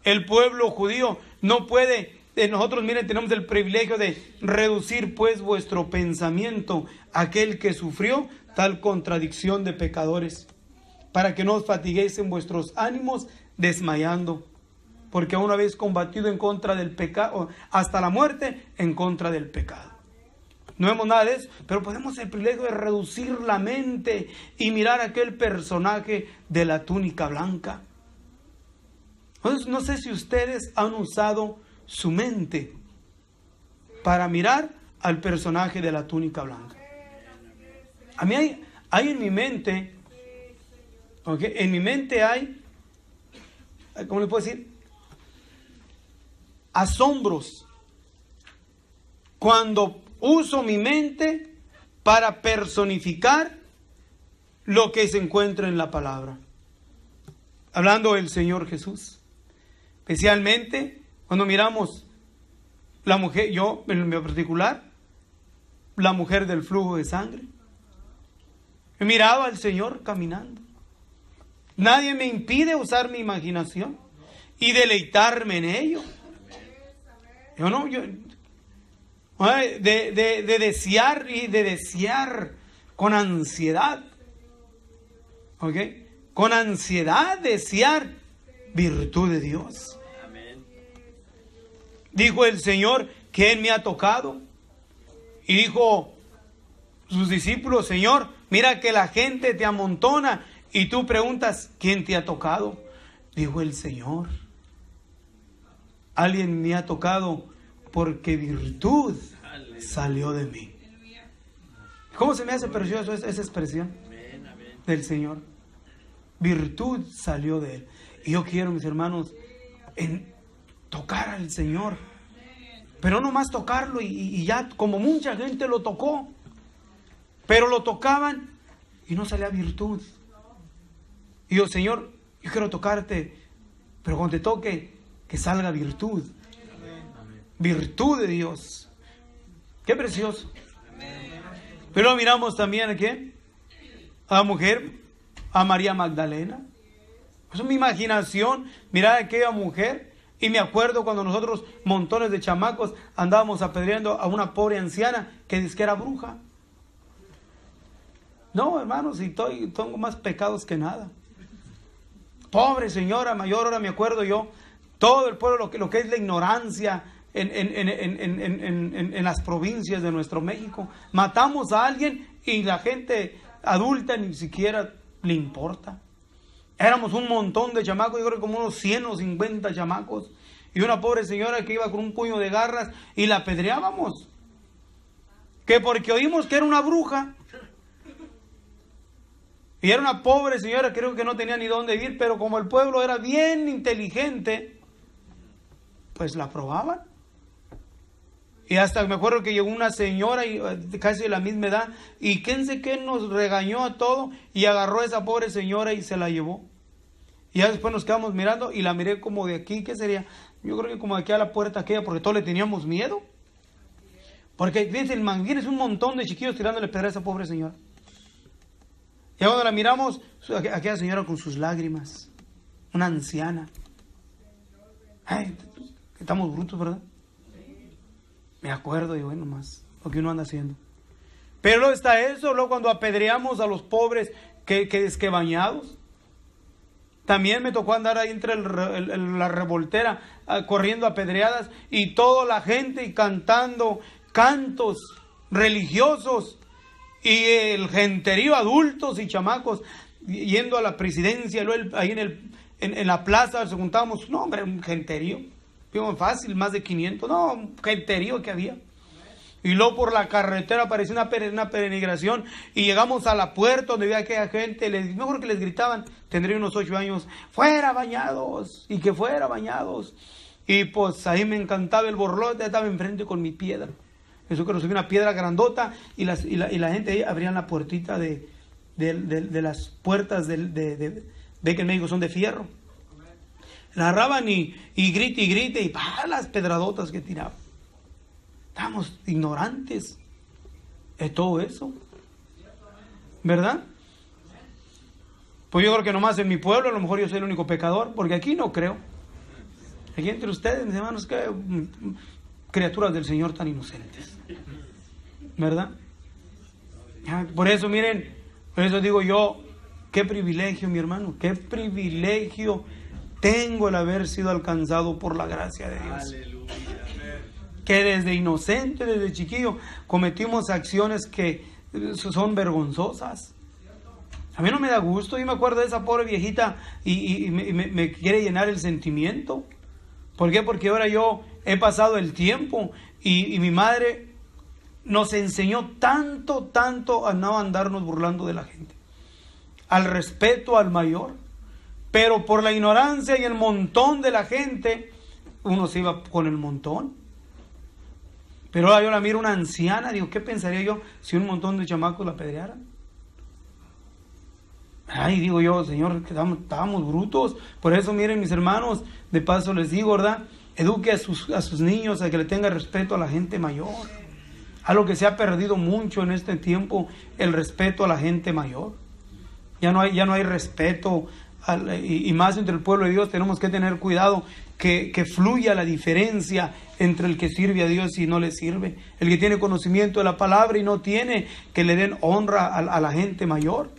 El pueblo judío no puede. Nosotros, miren, tenemos el privilegio de reducir pues vuestro pensamiento a aquel que sufrió tal contradicción de pecadores, para que no os fatiguéis en vuestros ánimos desmayando, porque aún habéis combatido en contra del pecado, hasta la muerte en contra del pecado. No vemos nada de eso, pero podemos el privilegio de reducir la mente y mirar a aquel personaje de la túnica blanca. Entonces, no sé si ustedes han usado su mente para mirar al personaje de la túnica blanca. A mí hay en mi mente, ¿okay? En mi mente hay, ¿cómo le puedo decir? Asombros cuando uso mi mente para personificar lo que se encuentra en la palabra. Hablando del Señor Jesús, especialmente cuando miramos la mujer, yo en mi particular, la mujer del flujo de sangre. Miraba al Señor caminando. Nadie me impide usar mi imaginación y deleitarme en ello. De desear y de desear con ansiedad. ¿Ok? Con ansiedad desear virtud de Dios. Dijo el Señor, ¿quién me ha tocado? Y dijo sus discípulos, Señor, mira que la gente te amontona y tú preguntas, ¿quién te ha tocado? Dijo el Señor, alguien me ha tocado porque virtud salió de mí. ¿Cómo se me hace precioso esa expresión del Señor? Virtud salió de Él. Y yo quiero, mis hermanos, tocar al Señor, pero no más tocarlo y ya, como mucha gente lo tocó, pero lo tocaban y no salía virtud. Y yo, Señor, yo quiero tocarte, pero cuando te toque, que salga virtud. Virtud de Dios. Qué precioso. Pero miramos también a quién, a la mujer, a María Magdalena. Es mi imaginación mirar a aquella mujer. Y me acuerdo cuando nosotros, montones de chamacos, andábamos apedreando a una pobre anciana que dice que era bruja. No, hermanos, y tengo más pecados que nada. Pobre señora mayor, ahora me acuerdo yo, todo el pueblo, lo que es la ignorancia en las provincias de nuestro México. Matamos a alguien y la gente adulta ni siquiera le importa. Éramos un montón de chamacos, yo creo que como unos 100 o 50 chamacos. Y una pobre señora que iba con un puño de garras y la apedreábamos. Que porque oímos que era una bruja. Y era una pobre señora, creo que no tenía ni dónde ir, pero como el pueblo era bien inteligente, pues la probaban. Y hasta me acuerdo que llegó una señora casi de la misma edad, y quién sé qué nos regañó a todo, y agarró a esa pobre señora y se la llevó. Y ya después nos quedamos mirando, y la miré como de aquí, ¿qué sería? Yo creo que como de aquí a la puerta aquella, porque todos le teníamos miedo. Porque dicen, tienes un montón de chiquillos tirándole piedra a esa pobre señora. Y cuando la miramos, aquella señora con sus lágrimas, una anciana. Ay, estamos brutos, ¿verdad? Me acuerdo, y bueno, más lo que uno anda haciendo. Pero luego está eso, luego cuando apedreamos a los pobres que desquebañados. También me tocó andar ahí entre la revoltera, corriendo apedreadas, y toda la gente y cantando cantos religiosos, y el genterío, adultos y chamacos, yendo a la presidencia, luego ahí en la plaza se juntábamos, no hombre, un genterío. Fácil, más de 500, no, un genterío que había. Y luego por la carretera parecía una peregrinación. Y llegamos a la puerta donde había aquella gente. Mejor que les gritaban, tendría unos 8 años, ¡fuera bañados! Y que fuera bañados. Y pues ahí me encantaba el borlote, estaba enfrente con mi piedra. Eso que recibí una piedra grandota y la gente ahí abrían la puertita de las puertas ve que en México son de fierro. La agarraban y grite y las pedradotas que tiraban. Estamos ignorantes de todo eso, ¿verdad? Pues yo creo que nomás en mi pueblo a lo mejor yo soy el único pecador, porque aquí no creo. Aquí entre ustedes, mis hermanos, que criaturas del Señor tan inocentes, ¿verdad? Por eso, miren, por eso digo yo, qué privilegio, mi hermano, qué privilegio tengo el haber sido alcanzado por la gracia de Dios. Aleluya. Que desde inocente, desde chiquillo, cometimos acciones que son vergonzosas. A mí no me da gusto. Yo me acuerdo de esa pobre viejita y me quiere llenar el sentimiento. ¿Por qué? Porque ahora yo he pasado el tiempo y mi madre nos enseñó tanto a no andarnos burlando de la gente. Al respeto al mayor. Pero por la ignorancia y el montón de la gente, uno se iba con el montón. Pero ahora yo la miro una anciana, digo, ¿qué pensaría yo si un montón de chamacos la apedrearan? Ay, digo yo, Señor, que estábamos brutos. Por eso, miren, mis hermanos, de paso les digo, ¿verdad? Eduque a sus niños a que le tenga respeto a la gente mayor. Algo que se ha perdido mucho en este tiempo, el respeto a la gente mayor. Ya no hay respeto, y más entre el pueblo de Dios. Tenemos que tener cuidado que fluya la diferencia entre el que sirve a Dios y no le sirve. El que tiene conocimiento de la palabra y no tiene, que le den honra a la gente mayor.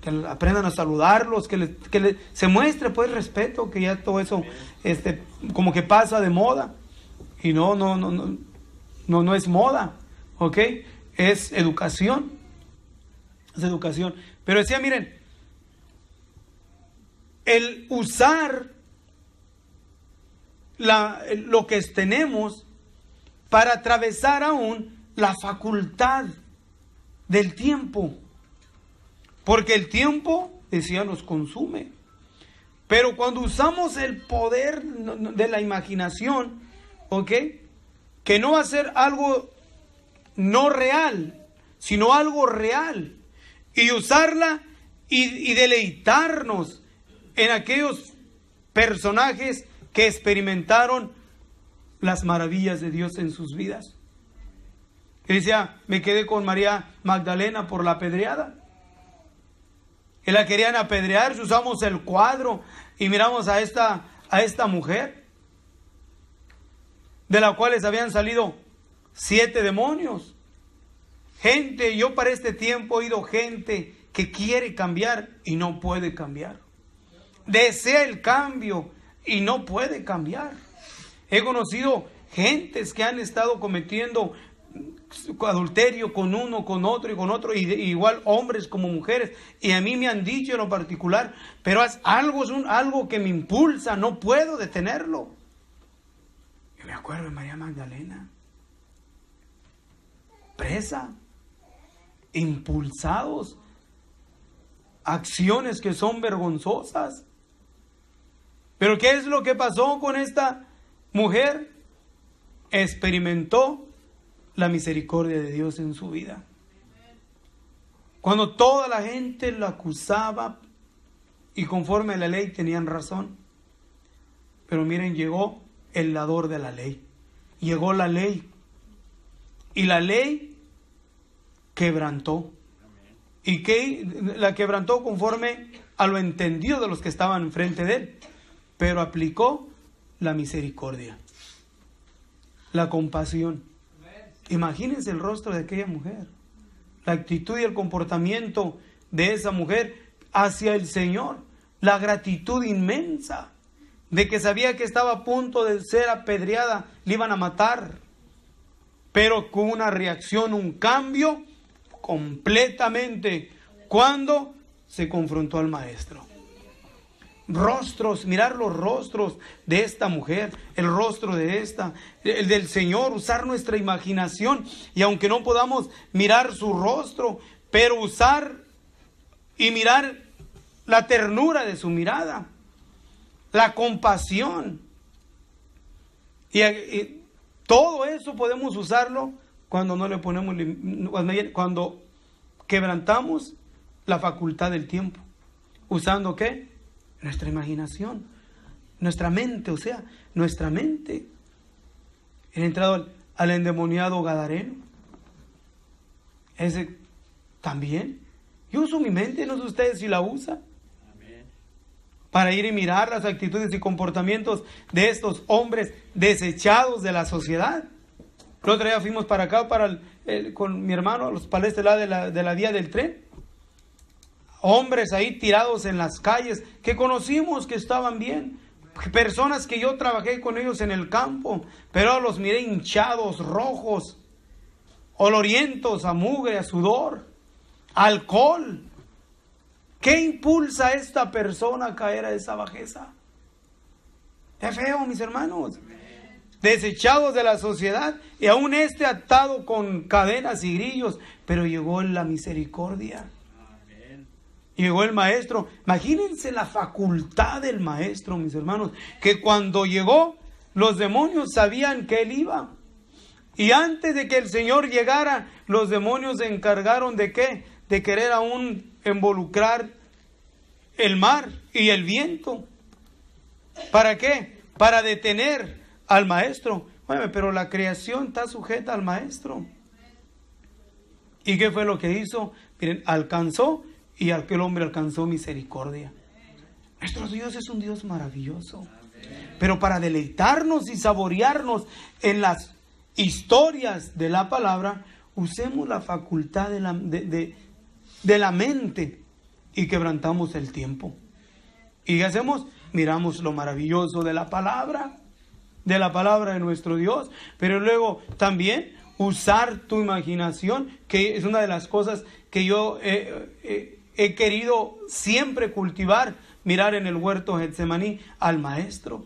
Que aprendan a saludarlos, que se muestre pues respeto, que ya todo eso como que pasa de moda. Y no es moda, ¿ok? Es educación. Es educación. Pero decía, miren, el usar lo que tenemos para atravesar aún la facultad del tiempo. Porque el tiempo, decía, nos consume. Pero cuando usamos el poder de la imaginación, ¿ok? Que no va a ser algo no real, sino algo real. Y usarla y deleitarnos en aquellos personajes que experimentaron las maravillas de Dios en sus vidas. Que decía, me quedé con María Magdalena por la apedreada. Que la querían apedrear, usamos el cuadro y miramos a esta mujer, de la cual les habían salido 7 demonios. Gente, yo para este tiempo he oído gente que quiere cambiar y no puede cambiar. Desea el cambio y no puede cambiar. He conocido gentes que han estado cometiendo adulterio con uno, con otro y con otro, y igual hombres como mujeres, y a mí me han dicho en lo particular, pero es algo que me impulsa, no puedo detenerlo. Yo me acuerdo de María Magdalena, presa, impulsados, acciones que son vergonzosas. Pero ¿qué es lo que pasó con esta mujer? Experimentó la misericordia de Dios en su vida. Cuando toda la gente lo acusaba y conforme a la ley tenían razón. Pero miren, llegó el dador de la ley. Llegó la ley. Y la ley quebrantó. ¿Y qué? La quebrantó conforme a lo entendido de los que estaban enfrente de él. Pero aplicó la misericordia, la compasión. Imagínense el rostro de aquella mujer, la actitud y el comportamiento de esa mujer hacia el Señor, la gratitud inmensa de que sabía que estaba a punto de ser apedreada, le iban a matar, pero con una reacción, un cambio completamente cuando se confrontó al Maestro. rostros, mirar los rostros de esta mujer, el rostro de esta, el del Señor, usar nuestra imaginación, y aunque no podamos mirar su rostro, pero usar y mirar la ternura de su mirada, la compasión, y todo eso podemos usarlo cuando no le ponemos, cuando quebrantamos la facultad del tiempo, usando ¿qué? Nuestra imaginación, nuestra mente, o sea, nuestra mente. He entrado al endemoniado gadareno, ese también. Yo uso mi mente, no sé ustedes si la usan, para ir y mirar las actitudes y comportamientos de estos hombres desechados de la sociedad. El otro día fuimos para acá, con mi hermano, a los palestres de la vía del tren. Hombres ahí tirados en las calles, que conocimos que estaban bien. Personas que yo trabajé con ellos en el campo, pero los miré hinchados, rojos, olorientos a mugre, a sudor, alcohol. ¿Qué impulsa a esta persona a caer a esa bajeza? Es feo, mis hermanos. Desechados de la sociedad, y aún atado con cadenas y grillos, pero llegó la misericordia. Llegó el maestro. Imagínense la facultad del maestro, mis hermanos, que cuando llegó, los demonios sabían que él iba. Y antes de que el Señor llegara, los demonios se encargaron ¿de qué? De querer aún involucrar el mar y el viento. ¿Para qué? Para detener al maestro. Bueno, pero la creación está sujeta al maestro. ¿Y qué fue lo que hizo? Miren, alcanzó, y aquel hombre alcanzó misericordia. Nuestro Dios es un Dios maravilloso. Pero para deleitarnos y saborearnos en las historias de la palabra, usemos la facultad de la mente y quebrantamos el tiempo. ¿Y qué hacemos? Miramos lo maravilloso de la palabra de nuestro Dios, pero luego también usar tu imaginación, que es una de las cosas que yo he querido siempre cultivar, mirar en el huerto Getsemaní al maestro,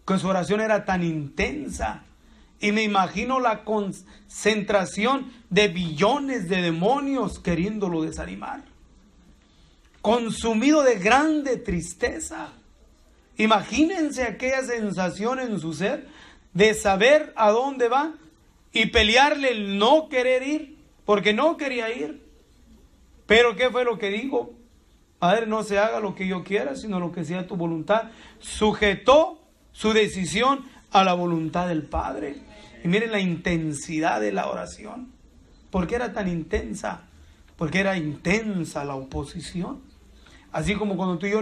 que su oración era tan intensa, y me imagino la concentración de billones de demonios queriéndolo desanimar, consumido de grande tristeza. Imagínense aquella sensación en su ser de saber a dónde va y pelearle el no querer ir, porque no quería ir. Pero ¿qué fue lo que dijo? Padre, no se haga lo que yo quiera, sino lo que sea tu voluntad. Sujetó su decisión a la voluntad del Padre. Y miren la intensidad de la oración. ¿Por qué era tan intensa? Porque era intensa la oposición. Así como cuando tú y yo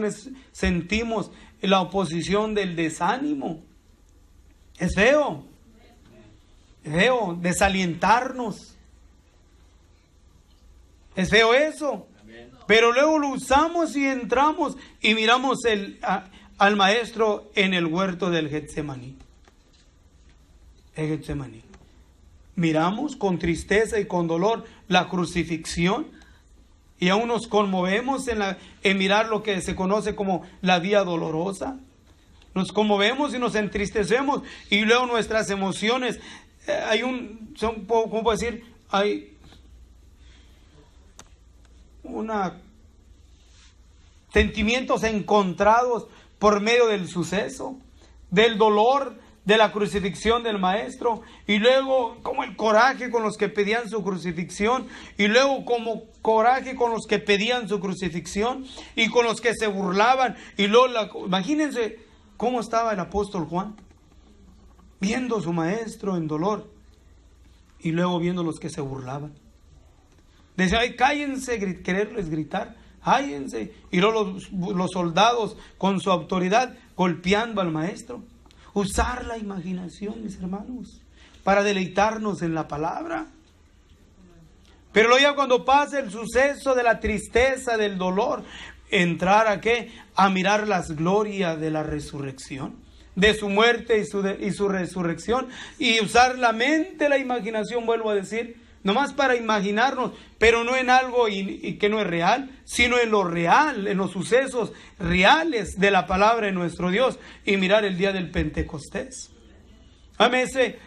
sentimos la oposición del desánimo. Es feo. Es feo desalientarnos. Es feo eso. Pero luego lo usamos y entramos y miramos al maestro en el huerto del Getsemaní. El Getsemaní. Miramos con tristeza y con dolor la crucifixión. Y aún nos conmovemos en mirar lo que se conoce como la vía dolorosa. Nos conmovemos y nos entristecemos. Y luego nuestras emociones, ¿cómo puedo decir? Hay sentimientos encontrados por medio del suceso, del dolor, de la crucifixión del maestro, y luego como el coraje con los que pedían su crucifixión, y luego como coraje con los que pedían su crucifixión, y con los que se burlaban, y luego imagínense cómo estaba el apóstol Juan, viendo a su maestro en dolor, y luego viendo los que se burlaban. Decía, ay, cállense, quererles gritar, cállense, y luego los soldados con su autoridad golpeando al maestro. Usar la imaginación, mis hermanos, para deleitarnos en la palabra. Pero luego ya cuando pasa el suceso de la tristeza, del dolor, entrar ¿a qué? A mirar las glorias de la resurrección, de su muerte y su resurrección, y usar la mente, la imaginación, vuelvo a decir, nomás para imaginarnos, pero no en algo y que no es real, sino en lo real, en los sucesos reales de la palabra de nuestro Dios, y mirar el día del Pentecostés. Amén, ese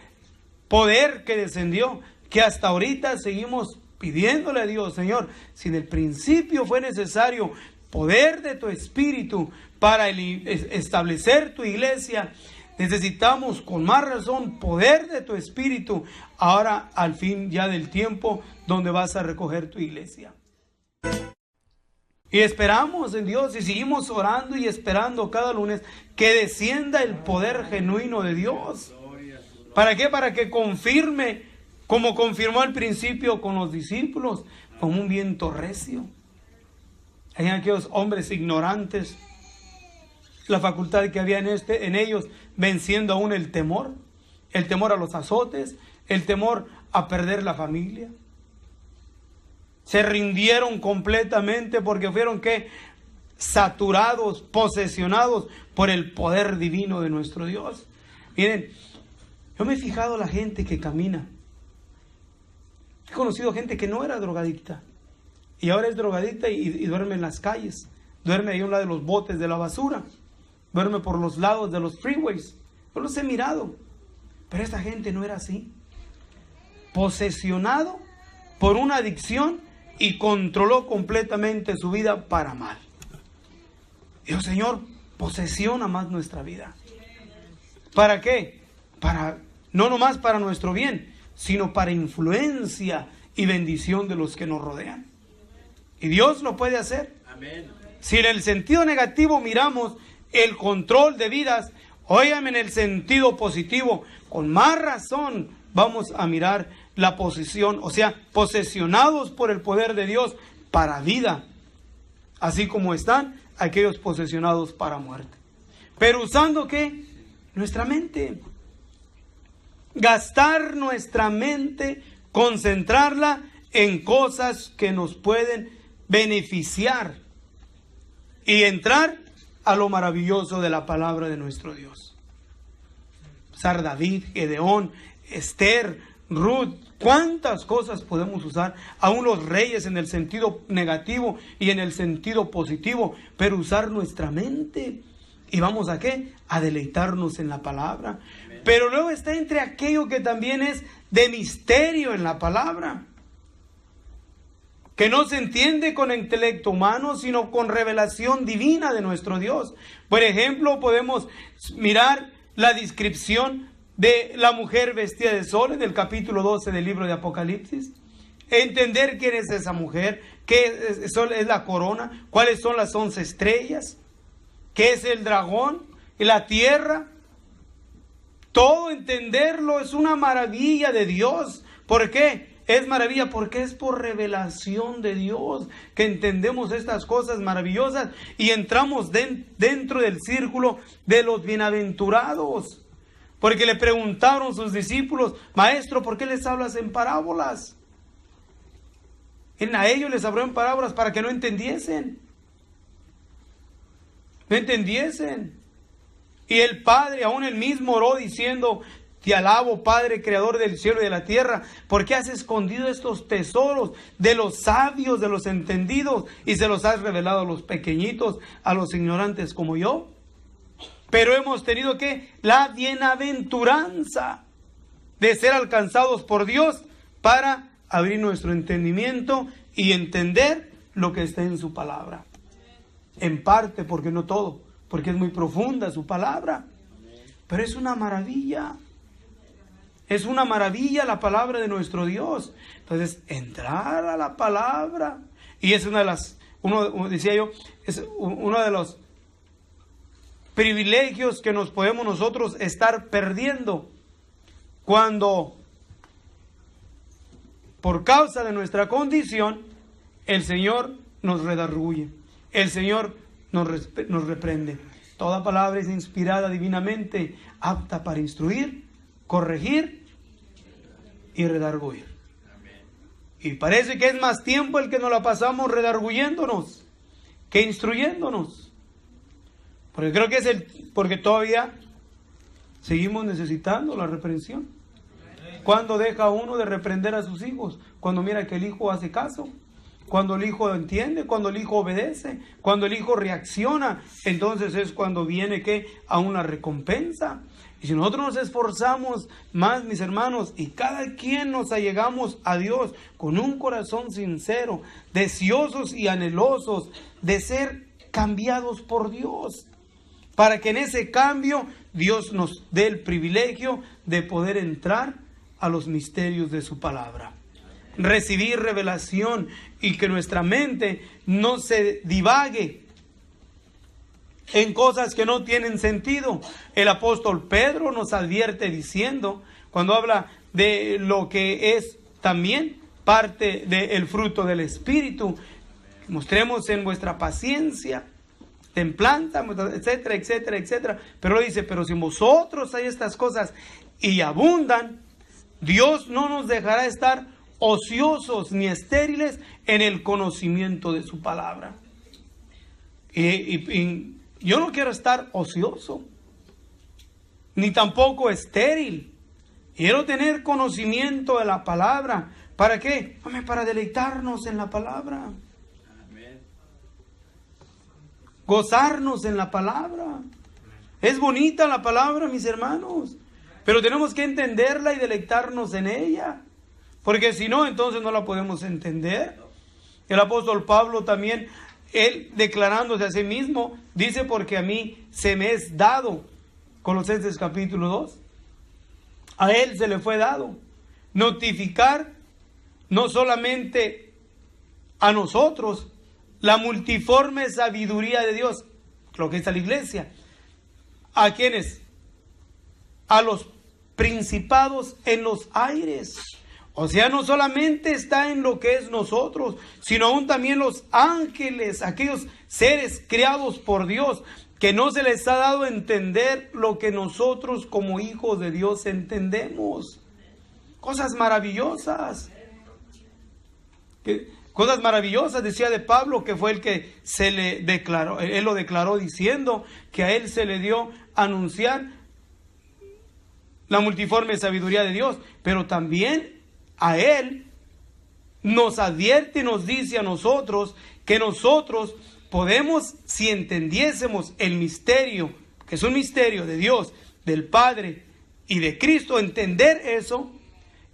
poder que descendió, que hasta ahorita seguimos pidiéndole a Dios, Señor, si en el principio fue necesario poder de tu Espíritu para establecer tu iglesia, necesitamos con más razón poder de tu Espíritu ahora al fin ya del tiempo donde vas a recoger tu iglesia. Y esperamos en Dios y seguimos orando y esperando cada lunes que descienda el poder genuino de Dios. ¿Para qué? Para que confirme, como confirmó al principio con los discípulos, como un viento recio. Hay aquellos hombres ignorantes, la facultad que había en ellos, venciendo aún el temor a los azotes, el temor a perder la familia. Se rindieron completamente porque fueron saturados, posesionados por el poder divino de nuestro Dios. Miren, yo me he fijado la gente que camina. He conocido gente que no era drogadicta y ahora es drogadicta y duerme en las calles, duerme ahí a un lado de los botes de la basura, duerme por los lados de los freeways. Yo los he mirado, pero esta gente no era así. Posesionado por una adicción y controló completamente su vida para mal. Dios, Señor, posesiona más nuestra vida. ¿Para qué? No nomás para nuestro bien, sino para influencia y bendición de los que nos rodean. Y Dios lo puede hacer. Amén. Si en el sentido negativo miramos el control de vidas, óigame, en el sentido positivo, con más razón vamos a mirar la posesión, o sea, posesionados por el poder de Dios para vida, así como están aquellos posesionados para muerte. Pero usando ¿qué? Nuestra mente. Gastar nuestra mente, concentrarla en cosas que nos pueden beneficiar y entrar a lo maravilloso de la palabra de nuestro Dios. Usar David, Gedeón, Esther, Ruth, cuántas cosas podemos usar, aún los reyes en el sentido negativo y en el sentido positivo, pero usar nuestra mente. ¿Y vamos a qué? A deleitarnos en la palabra. Amén. Pero luego está entre aquello que también es de misterio en la palabra, que no se entiende con intelecto humano, sino con revelación divina de nuestro Dios. Por ejemplo, podemos mirar la descripción de la mujer vestida de sol en el capítulo 12 del libro de Apocalipsis. Entender quién es esa mujer, qué es la corona, cuáles son las 11 estrellas, qué es el dragón y la tierra. Todo entenderlo es una maravilla de Dios. ¿Por qué? Es maravilla porque es por revelación de Dios que entendemos estas cosas maravillosas y entramos dentro del círculo de los bienaventurados. Porque le preguntaron sus discípulos: Maestro, ¿por qué les hablas en parábolas? A ellos les habló en parábolas para que no entendiesen. No entendiesen. Y el Padre, aún él mismo oró diciendo: Te alabo, Padre, creador del cielo y de la tierra, porque has escondido estos tesoros de los sabios, de los entendidos, y se los has revelado a los pequeñitos, a los ignorantes como yo. Pero hemos tenido la bienaventuranza de ser alcanzados por Dios para abrir nuestro entendimiento y entender lo que está en su palabra. En parte, porque no todo, porque es muy profunda su palabra. Pero es una maravilla. Es una maravilla la palabra de nuestro Dios. Entonces, entrar a la palabra. Y es es uno de los privilegios que nos podemos nosotros estar perdiendo cuando, por causa de nuestra condición, el Señor nos redarguye, el Señor nos reprende. Toda palabra es inspirada divinamente, apta para instruir, corregir y redarguir. Y parece que es más tiempo el que nos la pasamos redarguyéndonos que instruyéndonos. Porque creo que porque todavía seguimos necesitando la reprensión. ¿Cuándo deja uno de reprender a sus hijos? Cuando mira que el hijo hace caso, cuando el hijo entiende, cuando el hijo obedece, cuando el hijo reacciona, entonces es cuando viene que a una recompensa. Y si nosotros nos esforzamos más, mis hermanos, y cada quien nos allegamos a Dios con un corazón sincero, deseosos y anhelosos de ser cambiados por Dios, para que en ese cambio Dios nos dé el privilegio de poder entrar a los misterios de su palabra, recibir revelación y que nuestra mente no se divague en cosas que no tienen sentido. El apóstol Pedro nos advierte diciendo, cuando habla de lo que es también parte del fruto del Espíritu, mostremos en vuestra paciencia, templanza, etcétera, etcétera, etcétera. Pero dice, pero si en vosotros hay estas cosas y abundan, Dios no nos dejará estar ociosos ni estériles en el conocimiento de su palabra. Y yo no quiero estar ocioso, ni tampoco estéril. Quiero tener conocimiento de la palabra. ¿Para qué? Para deleitarnos en la palabra. Amén. Gozarnos en la palabra. Es bonita la palabra, mis hermanos, pero tenemos que entenderla y deleitarnos en ella, porque si no, entonces no la podemos entender. El apóstol Pablo también, él declarándose a sí mismo, dice, porque a mí se me es dado, Colosenses capítulo 2, a él se le fue dado notificar no solamente a nosotros la multiforme sabiduría de Dios, lo que es a la iglesia. ¿A quiénes? A los principados en los aires. O sea, no solamente está en lo que es nosotros, sino aún también los ángeles, aquellos seres creados por Dios, que no se les ha dado a entender lo que nosotros como hijos de Dios entendemos. Cosas maravillosas. Cosas maravillosas, decía de Pablo, que fue el que se le declaró, él lo declaró diciendo que a él se le dio anunciar la multiforme sabiduría de Dios, pero también a él nos advierte y nos dice a nosotros que nosotros podemos, si entendiésemos el misterio, que es un misterio de Dios, del Padre y de Cristo, entender eso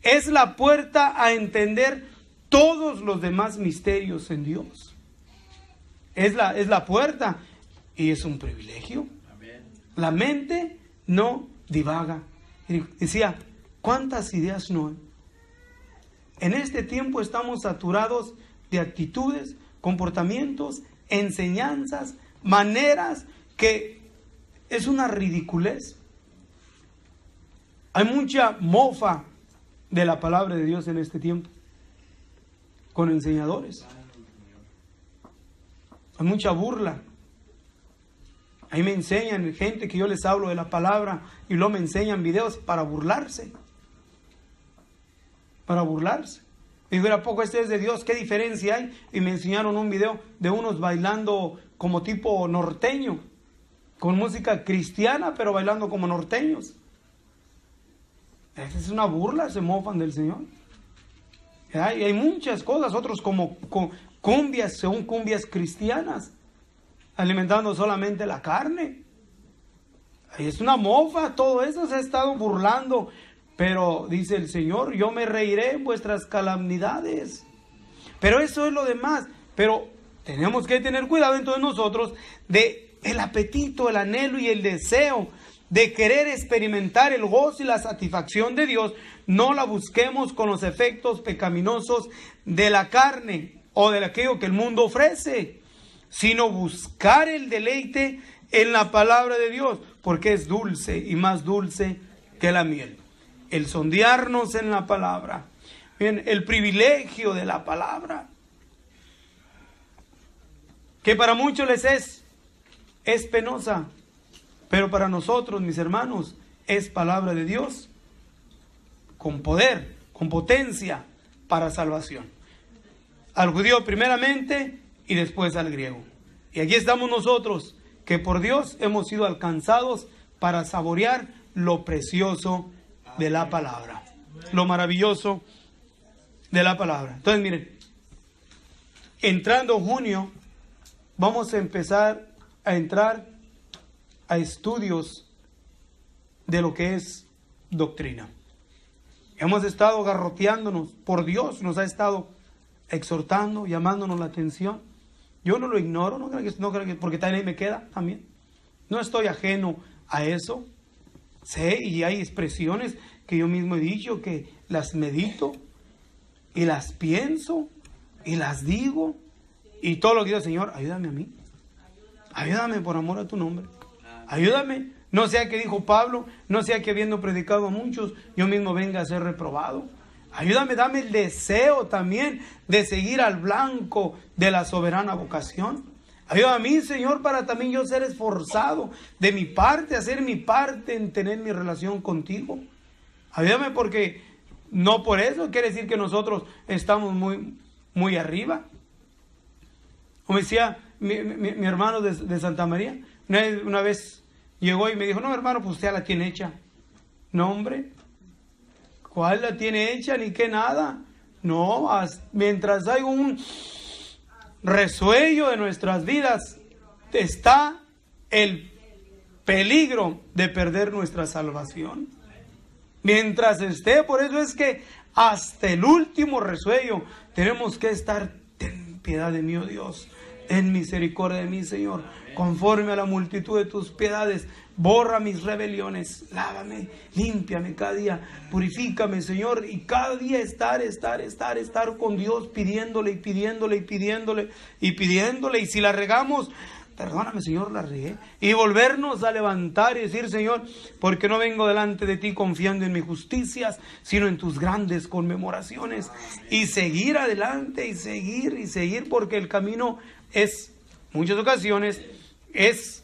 es la puerta a entender todos los demás misterios en Dios. Es la puerta y es un privilegio. Amén. La mente no divaga. Y decía, ¿cuántas ideas no hay? En este tiempo estamos saturados de actitudes, comportamientos, enseñanzas, maneras que es una ridiculez. Hay mucha mofa de la palabra de Dios en este tiempo, con enseñadores. Hay mucha burla. Ahí me enseñan gente que yo les hablo de la palabra y luego me enseñan videos para burlarse. Para burlarse. Y digo, ¿a poco este es de Dios? ¿Qué diferencia hay? Y me enseñaron un video de unos bailando como tipo norteño, con música cristiana, pero bailando como norteños. Esa es una burla, se mofan del Señor. Hay muchas cosas, otros como cumbias, según cumbias cristianas, alimentando solamente la carne. Es una mofa, todo eso se ha estado burlando. Pero dice el Señor, yo me reiré en vuestras calamidades. Pero eso es lo demás. Pero tenemos que tener cuidado entonces nosotros de el apetito, el anhelo y el deseo de querer experimentar el gozo y la satisfacción de Dios. No la busquemos con los efectos pecaminosos de la carne o de aquello que el mundo ofrece, sino buscar el deleite en la palabra de Dios, porque es dulce y más dulce que la miel. El sondearnos en la palabra. Bien, el privilegio de la palabra, que para muchos les es penosa, pero para nosotros, mis hermanos, es palabra de Dios con poder, con potencia para salvación. Al judío primeramente y después al griego. Y aquí estamos nosotros, que por Dios hemos sido alcanzados para saborear lo precioso de la palabra. lo maravilloso de la palabra. Entonces, miren, entrando junio, vamos a empezar a entrar a estudios de lo que es doctrina. Hemos estado garroteándonos, por Dios nos ha estado exhortando, llamándonos la atención. Yo no lo ignoro, no creo que porque también ahí me queda también. No estoy ajeno a eso. Sé y hay expresiones que yo mismo he dicho, que las medito y las pienso y las digo y todo lo que digo, Señor, ayúdame a mí. Ayúdame por amor a tu nombre. Ayúdame. No sea que dijo Pablo, no sea que habiendo predicado a muchos, yo mismo venga a ser reprobado. Ayúdame, dame el deseo también de seguir al blanco de la soberana vocación. Ayúdame a mí, Señor, para también yo ser esforzado de mi parte, hacer mi parte en tener mi relación contigo. Ayúdame porque no por eso quiere decir que nosotros estamos muy arriba. Como decía mi hermano de Santa María, una vez llegó y me dijo, no hermano, pues usted ya la tiene hecha. No hombre, ¿cuál la tiene hecha? Ni que nada. No, mientras hay un resuello de nuestras vidas, está el peligro de perder nuestra salvación. Mientras esté, por eso es que hasta el último resuello tenemos que estar, ten piedad de mí, oh Dios, ten misericordia de mí, Señor, conforme a la multitud de tus piedades, borra mis rebeliones, lávame, límpiame cada día, purifícame, Señor, y cada día estar con Dios, pidiéndole, y si la regamos, perdóname, Señor, la regué, y volvernos a levantar y decir, Señor, porque no vengo delante de ti confiando en mis justicias, sino en tus grandes conmemoraciones, y seguir adelante, y seguir, porque el camino es, muchas ocasiones, es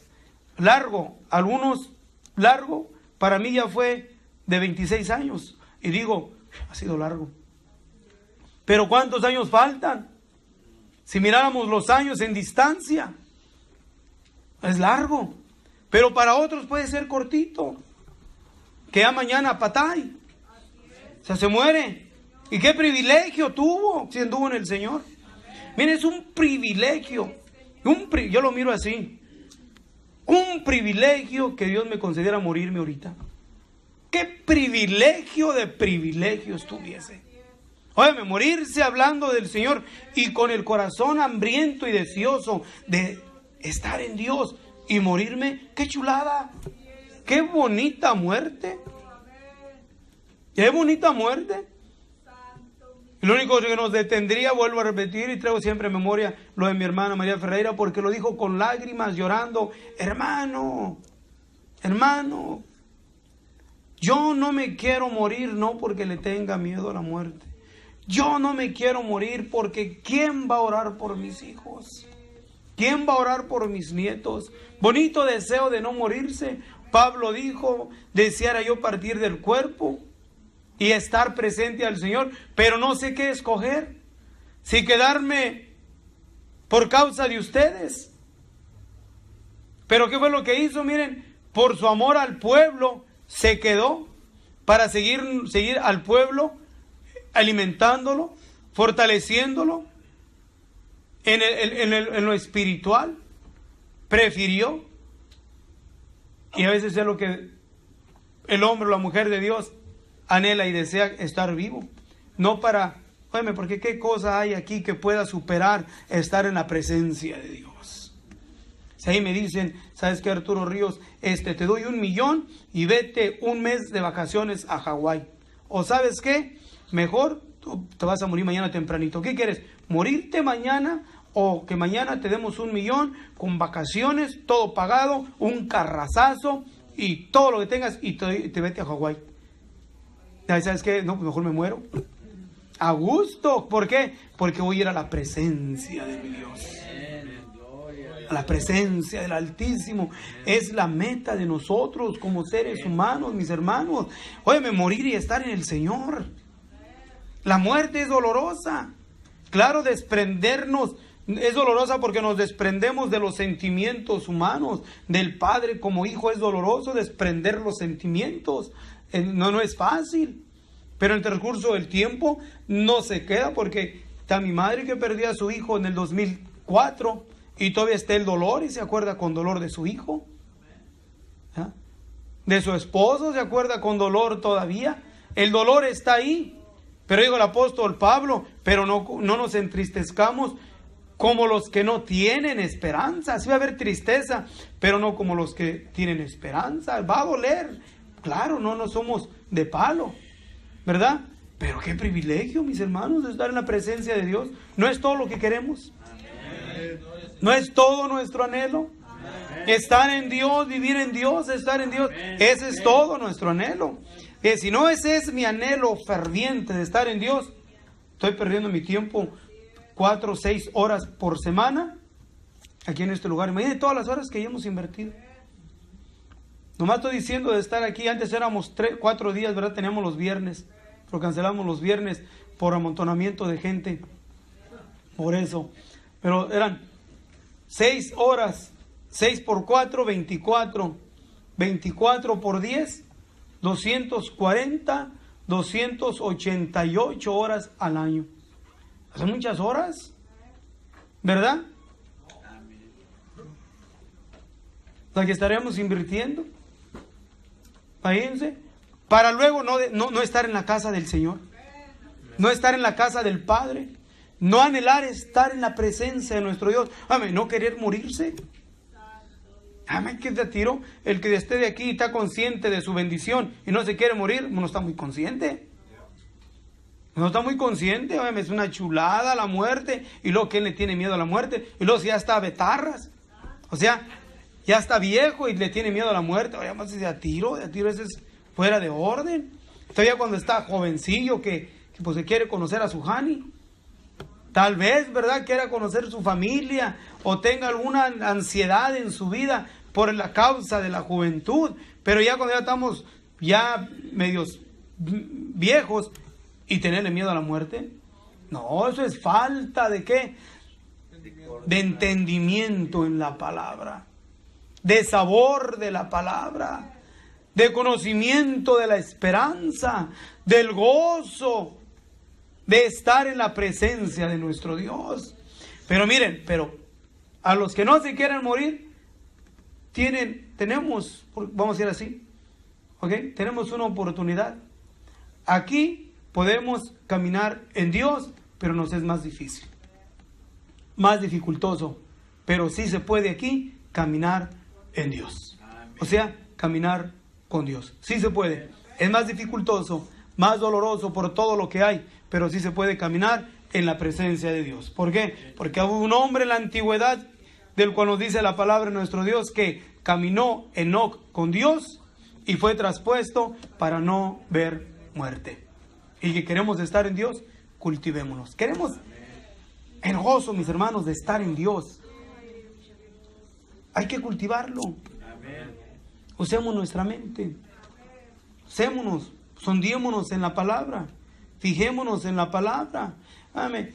largo, algunos largo, para mí ya fue de 26 años, y digo, ha sido largo, pero ¿cuántos años faltan? Si miráramos los años en distancia, es largo, pero para otros puede ser cortito, que ya mañana patay, o sea, se muere, y qué privilegio tuvo si anduvo en el Señor. Miren, es un privilegio, yo lo miro así, un privilegio que Dios me concediera morirme ahorita. Qué privilegio de privilegios tuviese. Óyeme, morirse hablando del Señor y con el corazón hambriento y deseoso de estar en Dios y morirme, qué chulada, qué bonita muerte. Qué bonita muerte. Lo único que nos detendría, vuelvo a repetir y traigo siempre en memoria lo de mi hermana María Ferreira, porque lo dijo con lágrimas, llorando, hermano, yo no me quiero morir no porque le tenga miedo a la muerte. Yo no me quiero morir porque ¿quién va a orar por mis hijos? ¿Quién va a orar por mis nietos? Bonito deseo de no morirse. Pablo dijo, deseara yo partir del cuerpo y estar presente al Señor, pero no sé qué escoger, si quedarme por causa de ustedes. Pero ¿qué fue lo que hizo? Miren, por su amor al pueblo, se quedó para seguir al pueblo, alimentándolo, fortaleciéndolo en lo espiritual. Prefirió, y a veces es lo que el hombre o la mujer de Dios anhela y desea, estar vivo, no para, óyeme, porque qué cosa hay aquí que pueda superar estar en la presencia de Dios. Si ahí me dicen, ¿sabes qué, Arturo Ríos? Te doy 1 millón y vete un mes de vacaciones a Hawái. O ¿sabes qué? Mejor tú te vas a morir mañana tempranito. ¿Qué quieres? ¿Morirte mañana o que mañana te demos 1 millón con vacaciones, todo pagado, un carrazazo y todo lo que tengas y te vete a Hawái? ¿Sabes qué? No, mejor me muero. A gusto. ¿Por qué? Porque voy a ir a la presencia de mi Dios. A la presencia del Altísimo. Es la meta de nosotros como seres humanos, mis hermanos. Óyeme, morir y estar en el Señor. La muerte es dolorosa. Claro, desprendernos es dolorosa porque nos desprendemos de los sentimientos humanos. Del Padre como Hijo es doloroso desprender los sentimientos. No es fácil. Pero en el transcurso del tiempo no se queda, porque está mi madre que perdió a su hijo en el 2004 y todavía está el dolor y se acuerda con dolor de su hijo. ¿Ah? De su esposo se acuerda con dolor todavía. El dolor está ahí. Pero dijo el apóstol Pablo, pero no nos entristezcamos como los que no tienen esperanza. Sí va a haber tristeza, pero no como los que tienen esperanza. Va a doler. Claro, no somos de palo, ¿verdad? Pero qué privilegio, mis hermanos, de estar en la presencia de Dios. ¿No es todo lo que queremos? ¿No es todo nuestro anhelo? Estar en Dios, vivir en Dios, estar en Dios. Ese es todo nuestro anhelo. Si no ese es mi anhelo ferviente de estar en Dios, estoy perdiendo mi tiempo 4 o 6 horas por semana aquí en este lugar. Imagínate todas las horas que ya hemos invertido. Nomás estoy diciendo de estar aquí. Antes éramos 4 días, ¿verdad? Teníamos los viernes, pero cancelamos los viernes por amontonamiento de gente. Por eso. Pero eran 6 horas. 6 por 4, 24. 24 por 10, 240, 288 horas al año. Son muchas horas, ¿verdad? La que estaremos invirtiendo. Fíjense, para luego no estar en la casa del Señor, no estar en la casa del Padre, no anhelar estar en la presencia de nuestro Dios. Amén, no querer morirse. Amén, que de tiro, el que esté de aquí está consciente de su bendición y no se quiere morir, no está muy consciente. No está muy consciente. Amén, es una chulada la muerte. Y luego que él le tiene miedo a la muerte. Y luego si ya está a betarras, o sea, ya está viejo y le tiene miedo a la muerte. Oye, más de a tiro ese es fuera de orden. Todavía cuando está jovencillo que pues se quiere conocer a su Hani. Tal vez, ¿verdad?, quiera conocer su familia o tenga alguna ansiedad en su vida por la causa de la juventud. Pero ya cuando ya estamos ya medios viejos y tenerle miedo a la muerte. No, eso es falta de ¿qué? De entendimiento en la palabra, de sabor de la palabra, de conocimiento de la esperanza, del gozo de estar en la presencia de nuestro Dios. Pero miren, a los que no se quieren morir, tenemos, vamos a decir así, ¿ok? Tenemos una oportunidad. Aquí podemos caminar en Dios, pero nos es más difícil, más dificultoso, pero sí se puede aquí caminar en Dios. O sea, caminar con Dios. Sí se puede. Es más dificultoso, más doloroso por todo lo que hay, pero sí se puede caminar en la presencia de Dios. ¿Por qué? Porque hubo un hombre en la antigüedad del cual nos dice la palabra de nuestro Dios que caminó Enoc con Dios y fue traspuesto para no ver muerte. Y que queremos estar en Dios, cultivémonos. Queremos el gozo, mis hermanos, de estar en Dios. Hay que cultivarlo. Usemos nuestra mente. Usémonos, sondiémonos en la palabra. Fijémonos en la palabra. Amén.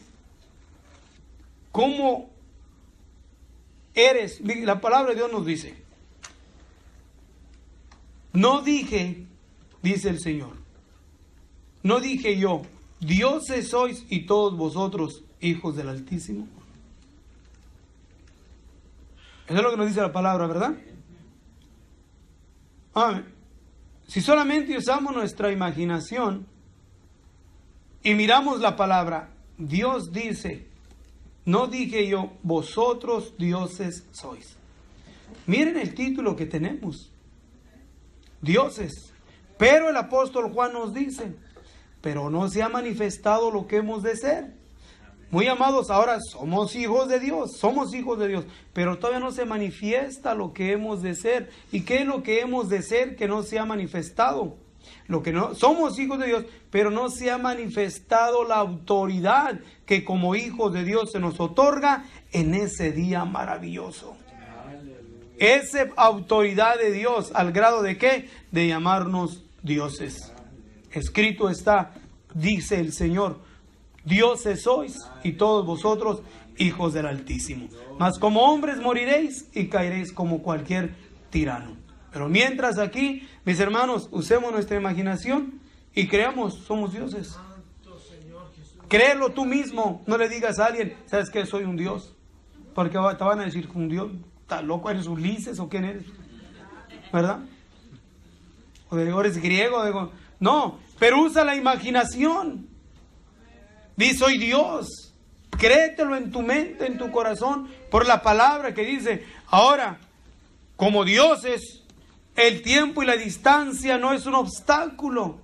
¿Cómo eres? La palabra de Dios nos dice. No dije, dice el Señor. No dije yo, dioses sois y todos vosotros hijos del Altísimo. Eso es lo que nos dice la palabra, ¿verdad? Amén. Si solamente usamos nuestra imaginación y miramos la palabra, Dios dice, no dije yo, vosotros dioses sois. Miren el título que tenemos, dioses. Pero el apóstol Juan nos dice, pero no se ha manifestado lo que hemos de ser. Muy amados, ahora somos hijos de Dios, pero todavía no se manifiesta lo que hemos de ser. ¿Y qué es lo que hemos de ser que no se ha manifestado? Somos hijos de Dios, pero no se ha manifestado la autoridad que como hijos de Dios se nos otorga en ese día maravilloso. Esa autoridad de Dios, ¿al grado de qué? De llamarnos dioses. Escrito está, dice el Señor, dioses sois y todos vosotros hijos del Altísimo. Mas como hombres moriréis y caeréis como cualquier tirano. Pero mientras aquí, mis hermanos, usemos nuestra imaginación y creamos, somos dioses. Créelo tú mismo, no le digas a alguien, ¿sabes qué? Soy un dios. Porque te van a decir, un dios, ¿estás loco? ¿Eres Ulises o quién eres? ¿Verdad? O eres griego. No, pero usa la imaginación. Di, soy Dios. Créetelo en tu mente, en tu corazón, por la palabra que dice. Ahora, como dioses, el tiempo y la distancia no es un obstáculo,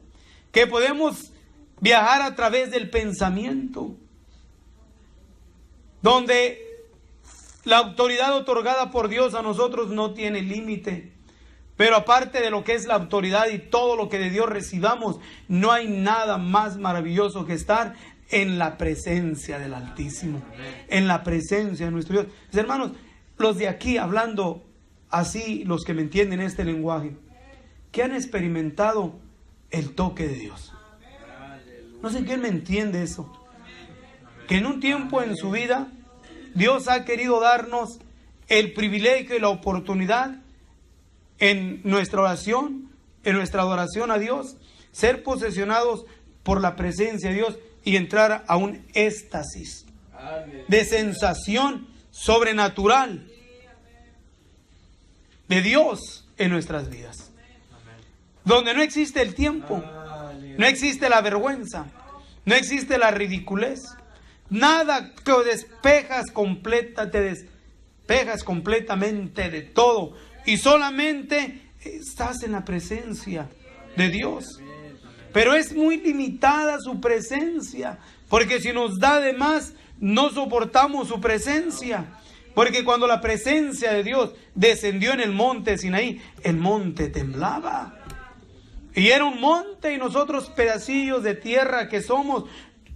que podemos viajar a través del pensamiento, donde la autoridad otorgada por Dios a nosotros no tiene límite. Pero aparte de lo que es la autoridad y todo lo que de Dios recibamos, no hay nada más maravilloso que estar en la presencia del Altísimo, en la presencia de nuestro Dios. Mis hermanos, los de aquí, hablando así, los que me entienden este lenguaje, que han experimentado el toque de Dios. No sé quién me entiende eso. Que en un tiempo en su vida, Dios ha querido darnos el privilegio y la oportunidad en nuestra oración, en nuestra adoración a Dios, ser posesionados por la presencia de Dios y entrar a un éxtasis de sensación sobrenatural de Dios en nuestras vidas. Donde no existe el tiempo, no existe la vergüenza, no existe la ridiculez, nada, que te despejas completamente de todo y solamente estás en la presencia de Dios. Pero es muy limitada su presencia, porque si nos da de más, no soportamos su presencia. Porque cuando la presencia de Dios descendió en el monte Sinaí, el monte temblaba. Y era un monte y nosotros pedacillos de tierra que somos.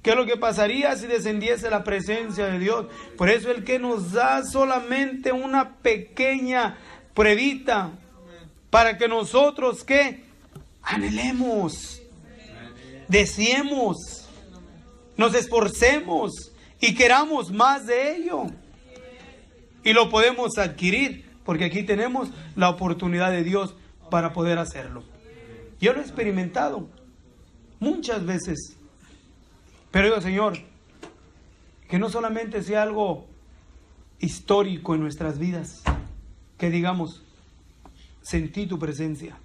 ¿Qué es lo que pasaría si descendiese la presencia de Dios? Por eso el que nos da solamente una pequeña pruebita para que nosotros, ¿qué? Anhelemos, deseemos, nos esforcemos y queramos más de ello. Y lo podemos adquirir porque aquí tenemos la oportunidad de Dios para poder hacerlo. Yo lo he experimentado muchas veces. Pero digo, Señor, que no solamente sea algo histórico en nuestras vidas, que digamos, sentí tu presencia,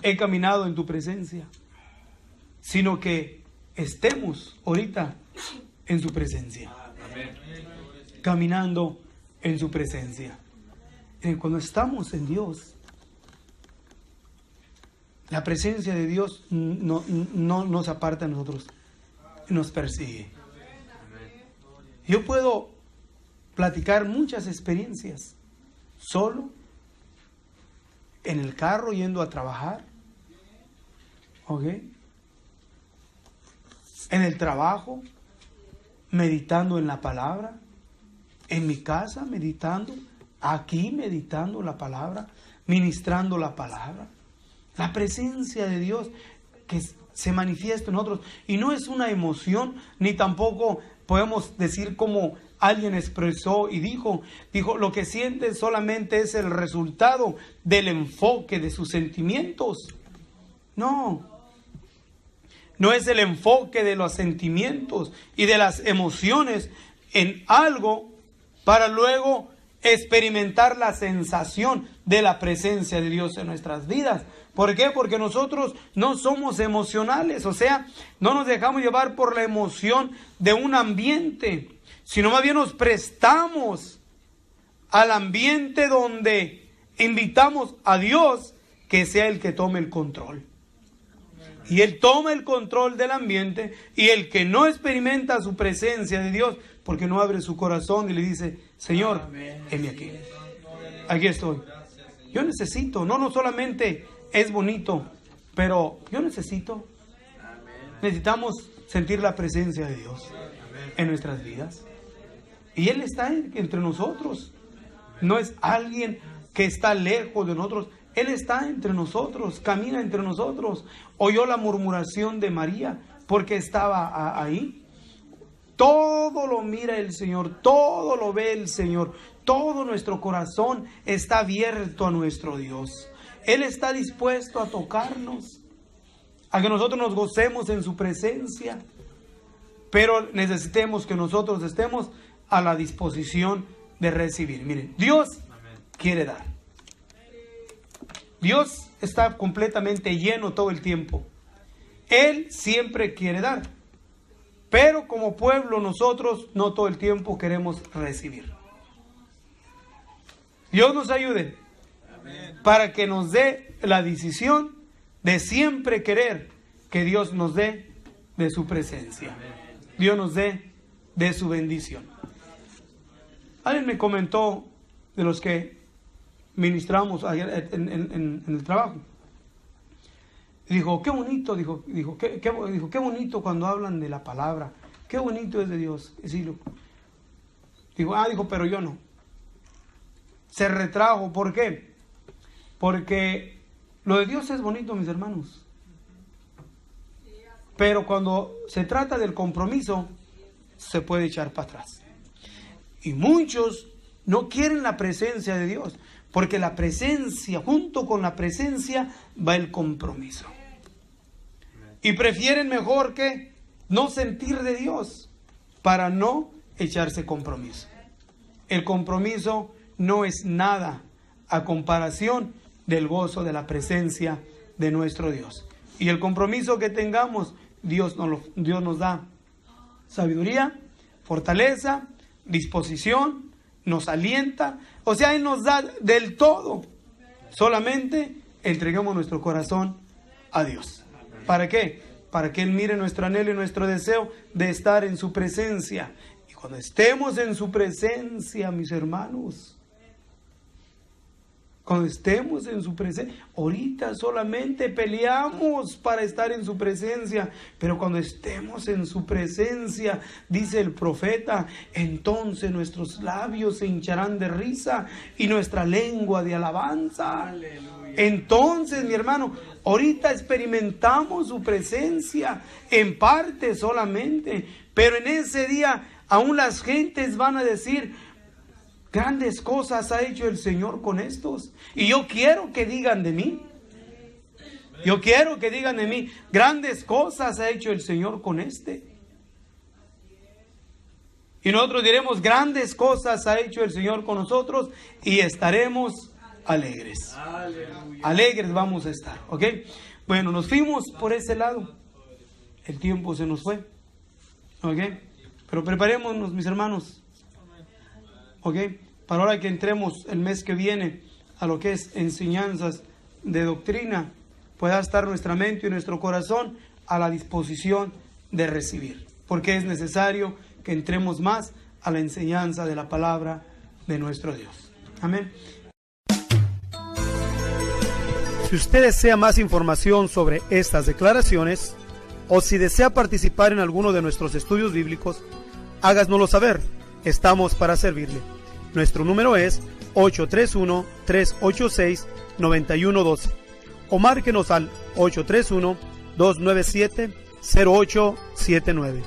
he caminado en tu presencia, sino que estemos ahorita en su presencia, caminando en su presencia. Cuando estamos en Dios, la presencia de Dios no nos aparta de nosotros, nos persigue. Yo puedo platicar muchas experiencias, solo, en el carro yendo a trabajar, ¿ok? En el trabajo, meditando en la palabra, en mi casa meditando, aquí meditando la palabra, ministrando la palabra. La presencia de Dios que se manifiesta en nosotros. Y no es una emoción, ni tampoco podemos decir como alguien expresó y dijo, lo que siente solamente es el resultado del enfoque de sus sentimientos. No es el enfoque de los sentimientos y de las emociones en algo para luego experimentar la sensación de la presencia de Dios en nuestras vidas. ¿Por qué? Porque nosotros no somos emocionales, o sea, no nos dejamos llevar por la emoción de un ambiente, sino más bien nos prestamos al ambiente donde invitamos a Dios que sea el que tome el control. Y Él toma el control del ambiente, y el que no experimenta su presencia de Dios, porque no abre su corazón y le dice, Señor, heme aquí. Aquí estoy. Yo necesito, no solamente es bonito, pero yo necesitamos sentir la presencia de Dios en nuestras vidas. Y Él está entre nosotros. No es alguien que está lejos de nosotros. Él está entre nosotros, camina entre nosotros. Oyó la murmuración de María porque estaba ahí. Todo lo mira el Señor, todo lo ve el Señor. Todo nuestro corazón está abierto a nuestro Dios. Él está dispuesto a tocarnos, a que nosotros nos gocemos en su presencia, pero necesitemos que nosotros estemos a la disposición de recibir. Miren, Dios quiere dar. Dios está completamente lleno todo el tiempo. Él siempre quiere dar. Pero como pueblo nosotros no todo el tiempo queremos recibir. Dios nos ayude para que nos dé la decisión de siempre querer que Dios nos dé de su presencia. Dios nos dé de su bendición. Alguien me comentó de los que ministramos ayer en el trabajo. Dijo, qué bonito, dijo, qué bonito cuando hablan de la palabra. Qué bonito es de Dios. Dijo, pero yo no. Se retrajo. ¿Por qué? Porque lo de Dios es bonito, mis hermanos. Pero cuando se trata del compromiso, se puede echar para atrás. Y muchos no quieren la presencia de Dios, porque la presencia, junto con la presencia, va el compromiso. Y prefieren mejor que no sentir de Dios para no echarse compromiso. El compromiso no es nada a comparación del gozo de la presencia de nuestro Dios. Y el compromiso que tengamos, Dios nos da sabiduría, fortaleza, disposición, nos alienta. O sea, Él nos da del todo. Solamente entreguemos nuestro corazón a Dios. ¿Para qué? Para que Él mire nuestro anhelo y nuestro deseo de estar en su presencia. Y cuando estemos en su presencia, mis hermanos, cuando estemos en su presencia, ahorita solamente peleamos para estar en su presencia, pero cuando estemos en su presencia, dice el profeta, entonces nuestros labios se hincharán de risa y nuestra lengua de alabanza. Aleluya. Entonces, mi hermano, ahorita experimentamos su presencia en parte solamente, pero en ese día aún las gentes van a decir, grandes cosas ha hecho el Señor con estos. Y yo quiero que digan de mí. Yo quiero que digan de mí, grandes cosas ha hecho el Señor con este. Y nosotros diremos, grandes cosas ha hecho el Señor con nosotros y estaremos alegres. Aleluya. Alegres vamos a estar, ¿ok? Bueno, nos fuimos por ese lado. El tiempo se nos fue, ¿ok? Pero preparémonos, mis hermanos, ¿ok? Para ahora que entremos el mes que viene a lo que es enseñanzas de doctrina, pueda estar nuestra mente y nuestro corazón a la disposición de recibir. Porque es necesario que entremos más a la enseñanza de la palabra de nuestro Dios. Amén. Si usted desea más información sobre estas declaraciones, o si desea participar en alguno de nuestros estudios bíblicos, háganoslo saber. Estamos para servirle. Nuestro número es 831-386-9112 o márquenos al 831-297-0879.